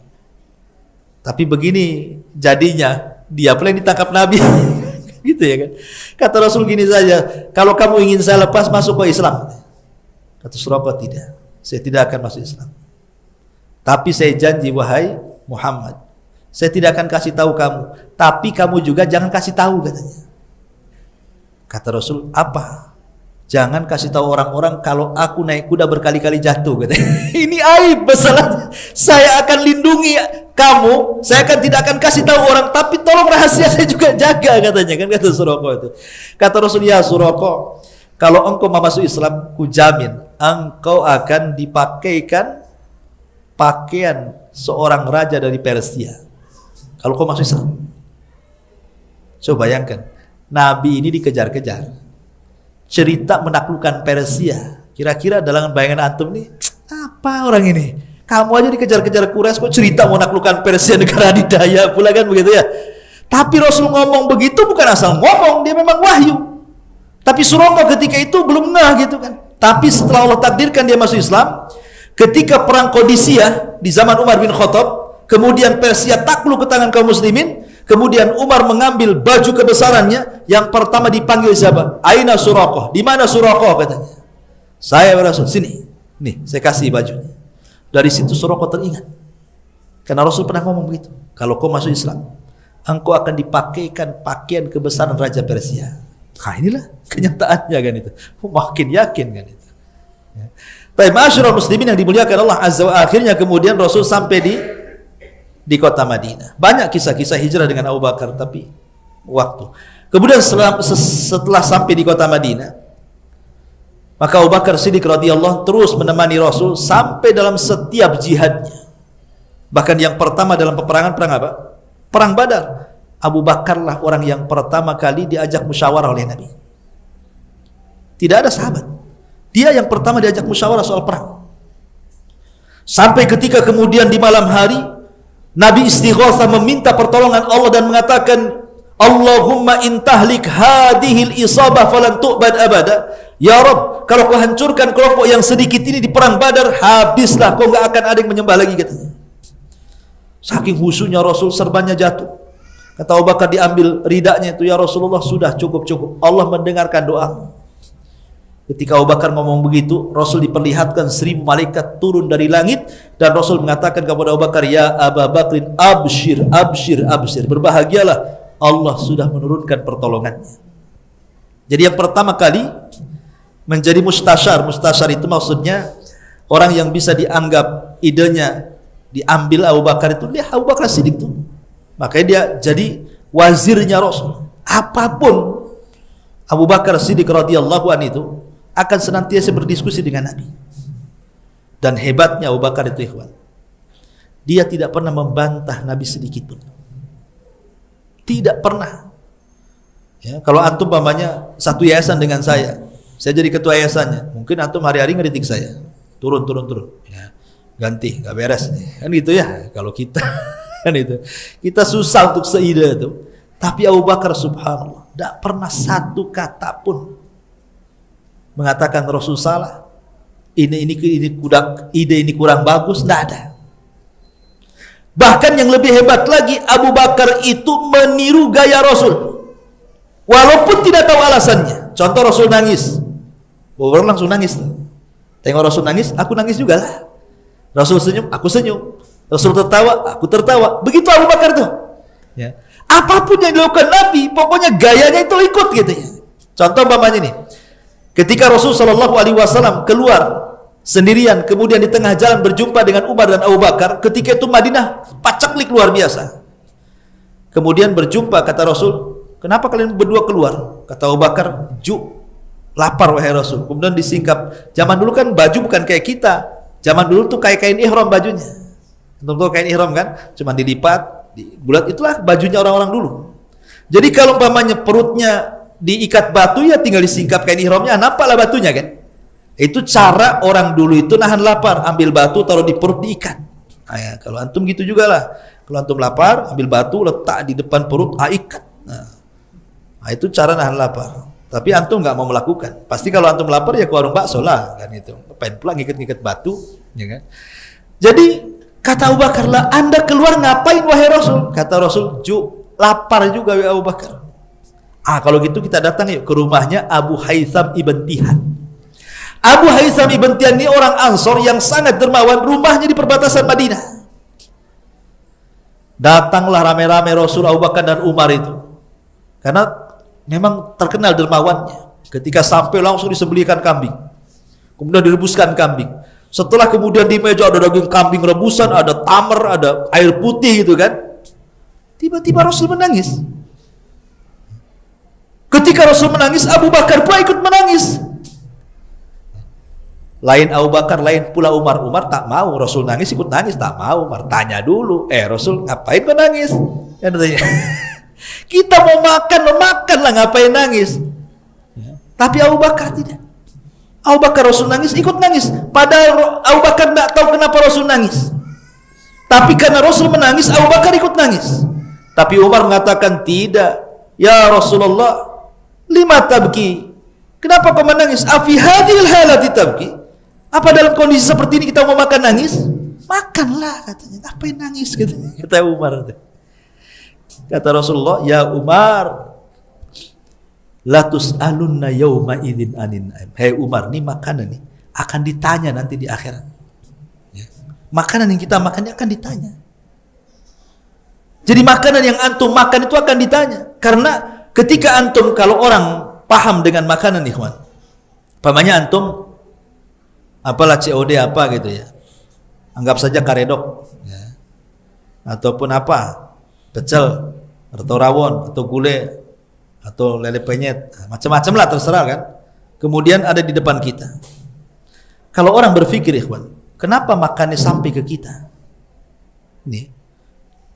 Tapi begini jadinya, dia pula yang ditangkap Nabi." Gitu ya kan. Kata Rasul gini saja, "Kalau kamu ingin saya lepas, masuk ke Islam." Kata Suraqah, "Tidak, saya tidak akan masuk Islam. Tapi saya janji, wahai Muhammad, saya tidak akan kasih tahu kamu, tapi kamu juga jangan kasih tahu," katanya. Kata Rasul, "Apa?" "Jangan kasih tahu orang-orang kalau aku naik kuda berkali-kali jatuh," katanya. Ini aib masalah. "Saya akan lindungi kamu, saya tidak akan kasih tahu orang, tapi tolong rahasia saya juga jaga," katanya kan, kata Suraqah itu. Kata Rasul, "Ya Suraqah, kalau engkau mau masuk Islam, ku jamin engkau akan dipakaikan pakaian seorang raja dari Persia. Kalau kau masuk Islam." Coba bayangkan, Nabi ini dikejar-kejar, cerita menaklukkan Persia. Kira-kira dalam bayangan antum nih, apa orang ini? Kamu aja dikejar-kejar Quraisy, kok cerita mau menaklukkan Persia, negara adidaya pula, kan begitu ya. Tapi Rasul ngomong begitu bukan asal ngomong, dia memang wahyu. Tapi Suraqah ketika itu belum ngeh gitu kan. Tapi setelah Allah takdirkan dia masuk Islam, ketika perang Qadisiyah di zaman Umar bin Khattab, kemudian Persia takluk ke tangan kaum muslimin, kemudian Umar mengambil baju kebesarannya, yang pertama dipanggil siapa? "Aina Suraqah?" "Di mana Suraqah?" katanya. "Saya Rasul, sini. Nih, saya kasih bajunya." Dari situ Suraqah teringat. Karena Rasul pernah ngomong begitu. "Kalau kau masuk Islam, engkau akan dipakaikan pakaian kebesaran Raja Persia." Nah, inilah kenyataannya kan itu. Makin yakin kan itu. Ya. Baik, ma'asyiral muslimin yang dimuliakan Allah Azza wa akhirnya kemudian Rasul sampai di kota Madinah. Banyak kisah-kisah hijrah dengan Abu Bakar, tapi waktu. Kemudian setelah sampai di kota Madinah, maka Abu Bakar Siddiq radhiyallahu terus menemani Rasul sampai dalam setiap jihadnya. Bahkan yang pertama dalam peperangan, perang apa? Perang Badar. Abu Bakarlah orang yang pertama kali diajak musyawarah oleh Nabi. Tidak ada sahabat. Dia yang pertama diajak musyawarah soal perang. Sampai ketika kemudian di malam hari, Nabi istighatsah meminta pertolongan Allah dan mengatakan, "Allahumma intahlik hadhil isabah falan tu'bad abada." Ya Rabb, kalau kau hancurkan kelompok yang sedikit ini di perang Badar, habislah, kau enggak akan ada yang menyembah lagi, katanya. Saking khusyuknya Rasul, serbannya jatuh. Kata Abu Bakar, diambil ridanya itu, "Ya Rasulullah, sudah cukup. Allah mendengarkan doa." Ketika Abu Bakar ngomong begitu, Rasul diperlihatkan 1000 malaikat turun dari langit, dan Rasul mengatakan kepada Abu Bakar, "Ya Abu Bakrin, abshir. Berbahagialah, Allah sudah menurunkan pertolongannya." Jadi yang pertama kali menjadi mustasyar itu maksudnya orang yang bisa dianggap idenya diambil Abu Bakar itu, dia Abu Bakar Siddiq itu. Makanya dia jadi wazirnya Rasul. Apapun Abu Bakar Siddiq radhiyallahu anhu itu akan senantiasa berdiskusi dengan Nabi. Dan hebatnya Abu Bakar itu, ikhwan, dia tidak pernah membantah Nabi sedikit pun. Tidak pernah. Ya, kalau antum pamannya satu yayasan dengan saya jadi ketua yayasannya, mungkin antum hari-hari ngeritik saya, turun, ya, ganti, nggak beres nih, kan gitu ya. Kalau kita kan itu, kita susah untuk seide itu. Tapi Abu Bakar subhanallah, tidak pernah satu kata pun mengatakan Rasul salah, ide ini kurang bagus, tidak ada. Bahkan yang lebih hebat lagi, Abu Bakar itu meniru gaya Rasul, walaupun tidak tahu alasannya. Contoh, Rasul nangis, Abu Bakar langsung nangis. Tengok Rasul nangis, aku nangis juga lah. Rasul senyum, aku senyum. Rasul tertawa, aku tertawa. Begitu Abu Bakar tuh. Ya. Apapun yang dilakukan Nabi, pokoknya gayanya itu ikut gitu ya. Contoh umpamanya nih, ketika Rasul Shallallahu Alaihi Wasallam keluar sendirian, kemudian di tengah jalan berjumpa dengan Umar dan Abu Bakar. Ketika itu Madinah pacaklik luar biasa. Kemudian berjumpa, kata Rasul, "Kenapa kalian berdua keluar?" Kata Abu Bakar, "Lapar wahai Rasul." Kemudian disingkap. Zaman dulu kan baju bukan kayak kita. Zaman dulu tuh kayak kain ihram bajunya. Tentu kain ihram kan, cuma dilipat, bulat, itulah bajunya orang-orang dulu. Jadi kalau umpamanya perutnya diikat batu, ya tinggal disingkap kain ihramnya, nampaklah batunya kan. Itu cara orang dulu itu nahan lapar, ambil batu taruh di perut, diikat. Nah, ya, kalau antum gitu juga lah. Kalau antum lapar, ambil batu letak di depan perut, ikat. Nah, itu cara nahan lapar. Tapi antum nggak mau melakukan. Pasti kalau antum lapar ya ke warung bakso lah kan itu. Pengen pulang ngikut-ngikut batu, ya kan? Jadi kata Abu Bakar, lah Anda keluar ngapain wahai Rasul? Kata Rasul, lapar juga ya Abu Bakar. Kalau gitu kita datang yuk ke rumahnya Abu Haytham ibn Tihan. Abu Haytham ibn Tihan ini orang Ansor yang sangat dermawan, rumahnya di perbatasan Madinah. Datanglah rame-rame Rasul, Abu Bakar dan Umar itu. Karena memang terkenal dermawannya. Ketika sampai langsung disembelihkan kambing. Kemudian direbuskan kambing. Setelah kemudian di meja ada daging kambing rebusan, ada tamar, ada air putih gitu kan. Tiba-tiba Rasul menangis. Ketika Rasul menangis, Abu Bakar pula ikut menangis. Lain Abu Bakar, lain pula Umar. Umar tak mau, Rasul nangis ikut nangis, tak mau. Umar tanya dulu, Rasul ngapain kau nangis? Kan katanya, kita mau makan lah, ngapain nangis? Tapi Abu Bakar tidak. Abu Bakar Rasul nangis, ikut nangis. Padahal Abu Bakar tidak tahu kenapa Rasul nangis. Tapi karena Rasul menangis, Abu Bakar ikut nangis. Tapi Umar mengatakan tidak. Ya Rasulullah, lima tabki? Kenapa kau menangis? Afi hadhil halati tabki? Apa dalam kondisi seperti ini kita mau makan nangis? Makanlah katanya. Ngapain nangis katanya? Kata Umar. Kata Rasulullah, ya Umar, la tus'alunna yawma idzin anin naim. Hei Umar, ini makanan nih akan ditanya nanti di akhirat. Ya. Makanan yang kita makan akan ditanya. Jadi makanan yang antum makan itu akan ditanya. Karena ketika antum, kalau orang paham dengan makanan ikhwan, pamannya antum apalah COD apa gitu ya, anggap saja karedok ya, ataupun apa, pecel atau rawon atau gulai atau lele penyet, macam-macam lah, terserah kan. Kemudian ada di depan kita. Kalau orang berpikir ikhwan, kenapa makannya sampai ke kita? Nih,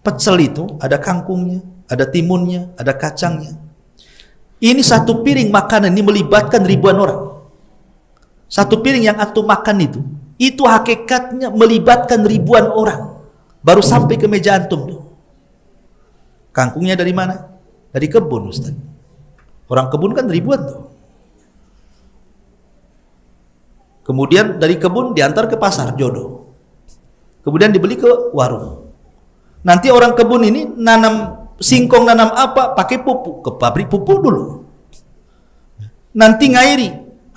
pecel itu ada kangkungnya, ada timunnya, ada kacangnya. Ini satu piring makanan ini melibatkan ribuan orang. Satu piring yang antum makan itu hakikatnya melibatkan ribuan orang. Baru sampai ke meja antum tuh. Kangkungnya dari mana? Dari kebun, Ustaz. Orang kebun kan ribuan tuh. Kemudian dari kebun diantar ke pasar jodoh. Kemudian dibeli ke warung. Nanti orang kebun ini nanam singkong, nanam apa, pakai pupuk, ke pabrik pupuk dulu. Nanti ngairi,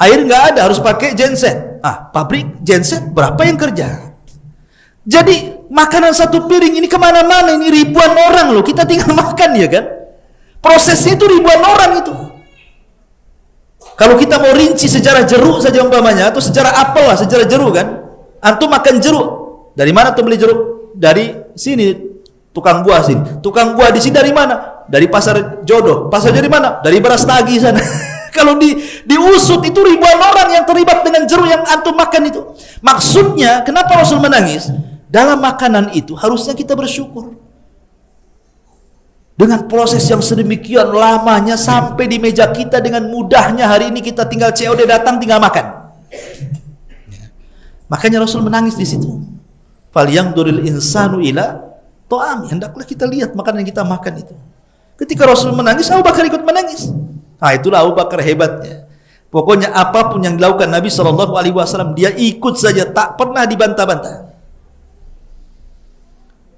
air nggak ada, harus pakai genset. Pabrik genset berapa yang kerja? Jadi makanan satu piring ini kemana-mana, ini ribuan orang loh, kita tinggal makan ya kan. Prosesnya itu ribuan orang itu. Kalau kita mau rinci sejarah jeruk saja umpamanya, atau sejarah apel lah, sejarah jeruk kan. Antum makan jeruk, dari mana tuh beli jeruk? Dari sini, tukang buah sini. Tukang buah di sini dari mana? Dari pasar jodoh. Pasar dari mana? Dari Brastagi sana. Kalau diusut itu ribuan orang yang terlibat dengan jeruk yang antum makan itu. Maksudnya, kenapa Rasul menangis? Dalam makanan itu harusnya kita bersyukur. Dengan proses yang sedemikian lamanya sampai di meja kita dengan mudahnya, hari ini kita tinggal COD datang tinggal makan. Makanya Rasul menangis di situ. Falyanzuril insanu ila ta'ami. Hendaklah kita lihat makanan yang kita makan itu. Ketika Rasul menangis, Abu Bakar ikut menangis. Itulah Abu Bakar hebatnya. Pokoknya apapun yang dilakukan Nabi SAW, dia ikut saja, tak pernah dibantah-bantah.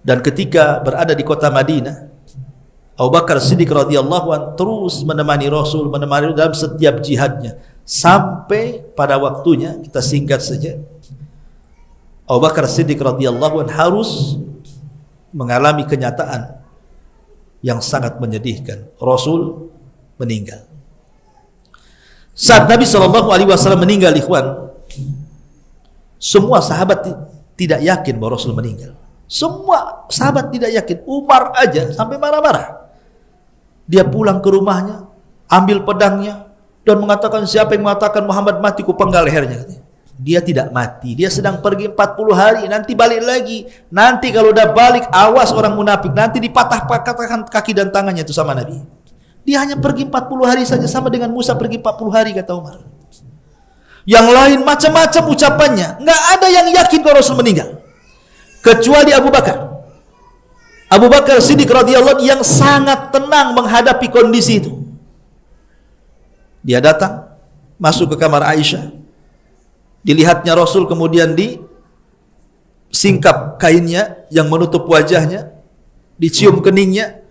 Dan ketika berada di kota Madinah, Abu Bakar Siddiq radhiyallahu anhu terus menemani Rasul, menemani dalam setiap jihadnya, sampai pada waktunya, kita singkat saja, Abu Bakar Siddiq radhiyallahu anhu harus mengalami kenyataan yang sangat menyedihkan. Rasul meninggal. Saat Nabi SAW meninggal, ikhwan, semua sahabat tidak yakin bahwa Rasul meninggal. Semua sahabat tidak yakin. Umar aja sampai marah-marah. Dia pulang ke rumahnya, ambil pedangnya, dan mengatakan, siapa yang mengatakan Muhammad mati, ku penggal lehernya. Dia tidak mati, dia sedang pergi 40 hari, nanti balik lagi. Nanti kalau udah balik, awas orang munafik, nanti dipatah-patahkan kaki dan tangannya itu sama Nabi. Dia hanya pergi 40 hari saja, sama dengan Musa pergi 40 hari, kata Umar. Yang lain macam-macam ucapannya, nggak ada yang yakin kalau Rasul meninggal, kecuali Abu Bakar. Abu Bakar Siddiq radhiyallahu anhu yang sangat tenang menghadapi kondisi itu. Dia datang, masuk ke kamar Aisyah. Dilihatnya Rasul, kemudian disingkap kainnya yang menutup wajahnya, dicium keningnya.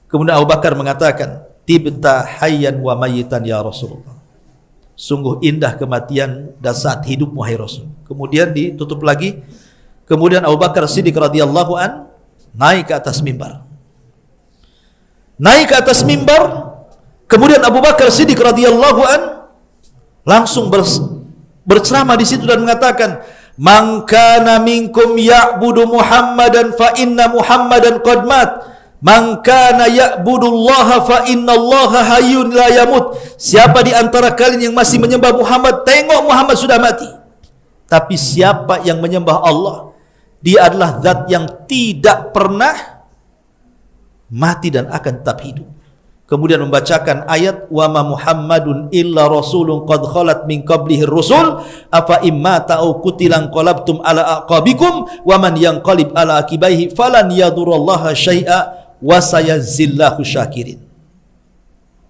Kemudian Abu Bakar mengatakan, "Tibta hayyan wa mayyitan ya Rasulullah." Sungguh indah kematian dan saat hidup wahai Rasul. Kemudian ditutup lagi. Kemudian Abu Bakar Siddiq radhiyallahu an naik ke atas mimbar. Naik ke atas mimbar. Kemudian Abu Bakar Siddiq radhiyallahu an langsung berceramah di situ dan mengatakan, "Man kana minkum ya'budu Muhammadan fa inna Muhammadan qad mat. Man kana ya'budullaha fa innallaha hayyun la yamut." Siapa di antara kalian yang masih menyembah Muhammad, tengok Muhammad sudah mati. Tapi siapa yang menyembah Allah, dia adalah zat yang tidak pernah mati dan akan tetap hidup. Kemudian membacakan ayat, "Wa ma Muhammadun illa rasulun qad khalat min qablihi rusul afa imma ta'u qutilan qalabtum ala aqabikum wa man yanqalib ala akibaihi falan yadurrallaha syai'a wa sayazillahu syakirin."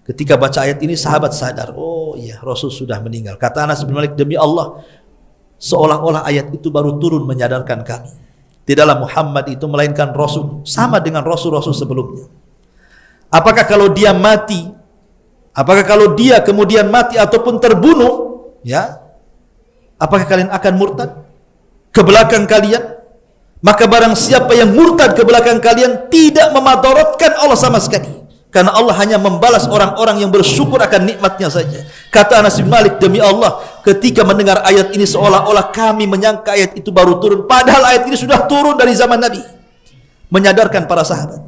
Ketika baca ayat ini sahabat sadar, oh iya, Rasul sudah meninggal. Kata Anas bin Malik, demi Allah, seolah-olah ayat itu baru turun menyadarkan kami. Tidaklah Muhammad itu melainkan Rasul, sama dengan Rasul-Rasul sebelumnya. Apakah kalau dia mati, apakah kalau dia kemudian mati ataupun terbunuh, ya, apakah kalian akan murtad ke belakang kalian? Maka barang siapa yang murtad ke belakang kalian tidak memadaratkan Allah sama sekali, karena Allah hanya membalas orang-orang yang bersyukur akan nikmatnya saja. Kata Anas bin Malik, demi Allah, ketika mendengar ayat ini seolah-olah kami menyangka ayat itu baru turun, padahal ayat ini sudah turun dari zaman Nabi, menyadarkan para sahabat.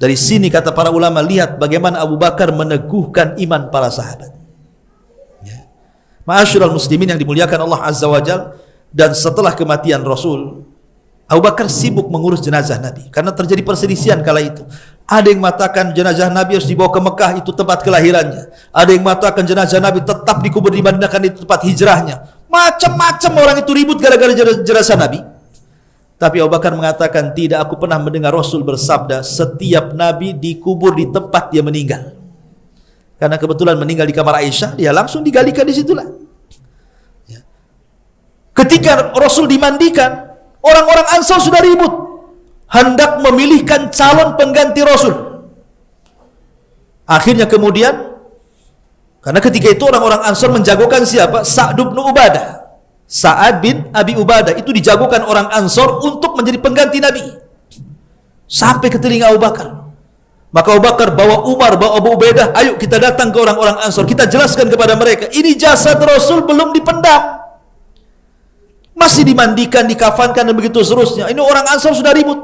Dari sini kata para ulama, lihat bagaimana Abu Bakar meneguhkan iman para sahabat. Ya. Ma'asyiral muslimin yang dimuliakan Allah Azza wa Jalla, dan setelah kematian Rasul, Abu Bakar sibuk mengurus jenazah Nabi karena terjadi perselisihan kala itu. Ada yang mengatakan jenazah Nabi harus dibawa ke Mekah, itu tempat kelahirannya. Ada yang mengatakan jenazah Nabi tetap dikubur di Madinah karena itu tempat hijrahnya. Macam-macam orang itu ribut gara-gara jenazah Nabi. Tapi Abu Bakar mengatakan, tidak, aku pernah mendengar Rasul bersabda, setiap Nabi dikubur di tempat dia meninggal. Karena kebetulan meninggal di kamar Aisyah, dia langsung digalikan di situlah. Ya. Ketika Rasul dimandikan, orang-orang Ansar sudah ribut, hendak memilihkan calon pengganti Rasul. Akhirnya kemudian, karena ketika itu orang-orang Ansar menjagokan siapa? Sa'd bin Ubadah. Sa'ad bin Abi Ubadah itu dijagokan orang Ansor untuk menjadi pengganti Nabi. Sampai ke telinga Abu Bakar. Maka Abu Bakar bawa Umar, bawa Abu Ubaidah, ayo kita datang ke orang-orang Ansor, kita jelaskan kepada mereka, ini jasad Rasul belum dipendam, masih dimandikan, dikafankan dan begitu seterusnya. Ini orang Ansor sudah ribut.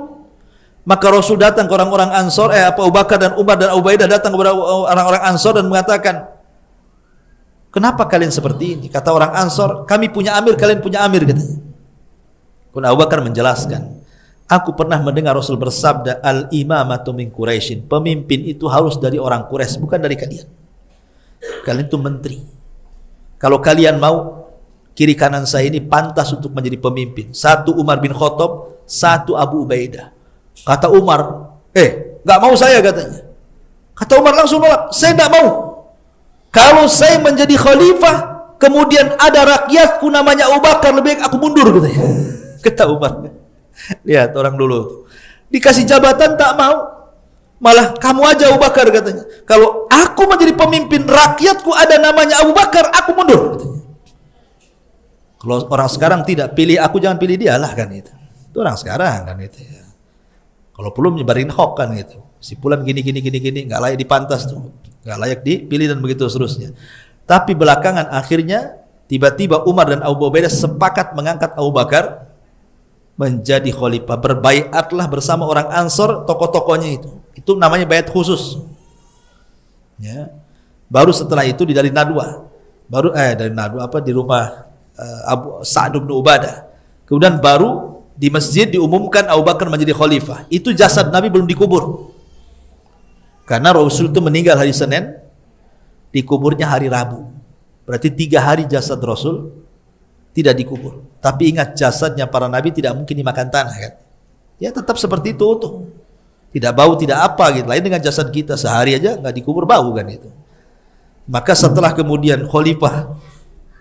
Maka Rasul datang ke orang-orang Ansor, Abu Bakar dan Umar dan Abu Ubaidah datang kepada orang-orang Ansor dan mengatakan, kenapa kalian seperti ini? Kata orang Ansor, kami punya amir, kalian punya amir, katanya. Kemudian Abu Bakar menjelaskan, aku pernah mendengar Rasul bersabda, al-imamatu min Quraisyin, pemimpin itu harus dari orang Quraisy, bukan dari kalian. Kalian itu menteri. Kalau kalian mau, kiri kanan saya ini pantas untuk menjadi pemimpin. Satu Umar bin Khattab, satu Abu Ubaidah. Kata Umar, nggak mau saya, katanya. Kata Umar langsung nolak, saya nggak mau. Kalau saya menjadi khalifah, kemudian ada rakyatku namanya Abu Bakar, lebih baik aku mundur, katanya. Kata Umar. Lihat orang dulu, dikasih jabatan tak mau, malah kamu aja Abu Bakar, katanya. Kalau aku menjadi pemimpin, rakyatku ada namanya Abu Bakar, aku mundur, katanya. Kalau orang sekarang tidak, pilih aku jangan pilih dia lah, kan itu. Itu orang sekarang kan itu ya. Kalau belum nyebarin hoax kan gitu. Si Fulan gini, nggak layak dipantas tuh, nggak layak dipilih dan begitu seterusnya. Tapi belakangan akhirnya tiba-tiba Umar dan Abu Ubaidah sepakat mengangkat Abu Bakar menjadi khalifah. Berbaiatlah bersama orang Ansor, tokoh-tokohnya itu. Itu namanya baiat khusus. Ya. Baru setelah itu dari Nadwa. Dari Nadwa di rumah Abu Sa'd bin Ubadah. Kemudian baru di masjid diumumkan Abu Bakar menjadi khalifah. Itu jasad Nabi belum dikubur. Karena Rasul itu meninggal hari Senin, dikuburnya hari Rabu. Berarti 3 hari jasad Rasul tidak dikubur. Tapi ingat, jasadnya para Nabi tidak mungkin dimakan tanah, kan? Ya tetap seperti itu utuh. Tidak bau, tidak apa gitu. Lain dengan jasad kita, sehari aja nggak dikubur bau, kan itu. Maka setelah kemudian khalifah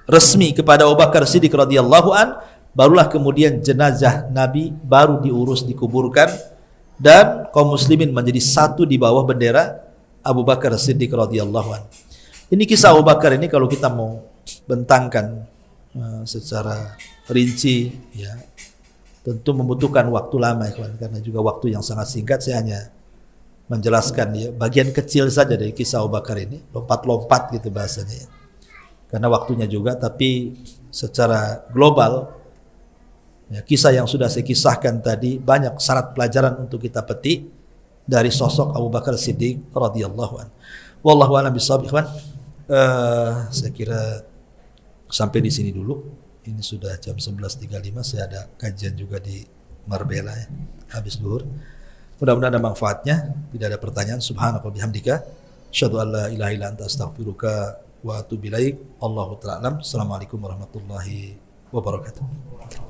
resmi kepada Abu Bakar Siddiq radhiyallahu an, barulah kemudian jenazah Nabi baru diurus, dikuburkan, dan kaum muslimin menjadi satu di bawah bendera Abu Bakar Siddiq radhiyallahu an. Ini kisah Abu Bakar ini kalau kita mau bentangkan secara rinci, ya, tentu membutuhkan waktu lama, ya, karena juga waktu yang sangat singkat. Saya hanya menjelaskan ya bagian kecil saja dari kisah Abu Bakar ini, lompat-lompat gitu bahasanya, ya, karena waktunya juga. Tapi secara global, ya, kisah yang sudah saya kisahkan tadi banyak syarat pelajaran untuk kita petik dari sosok Abu Bakar Siddiq radhiyallahu anhu. Wallahu a'lam bishawab, ikhwan. Saya kira sampai di sini dulu. Ini sudah jam 11.35. Saya ada kajian juga di Marbella, ya, habis zuhur. Mudah-mudahan ada manfaatnya. Tidak ada pertanyaan. Subhanaka bihamdika asyhadu an la ilaha illa anta astaghfiruka wa atubu ilaik. Allahu ta'ala alam. Assalamualaikum warahmatullahi wabarakatuh.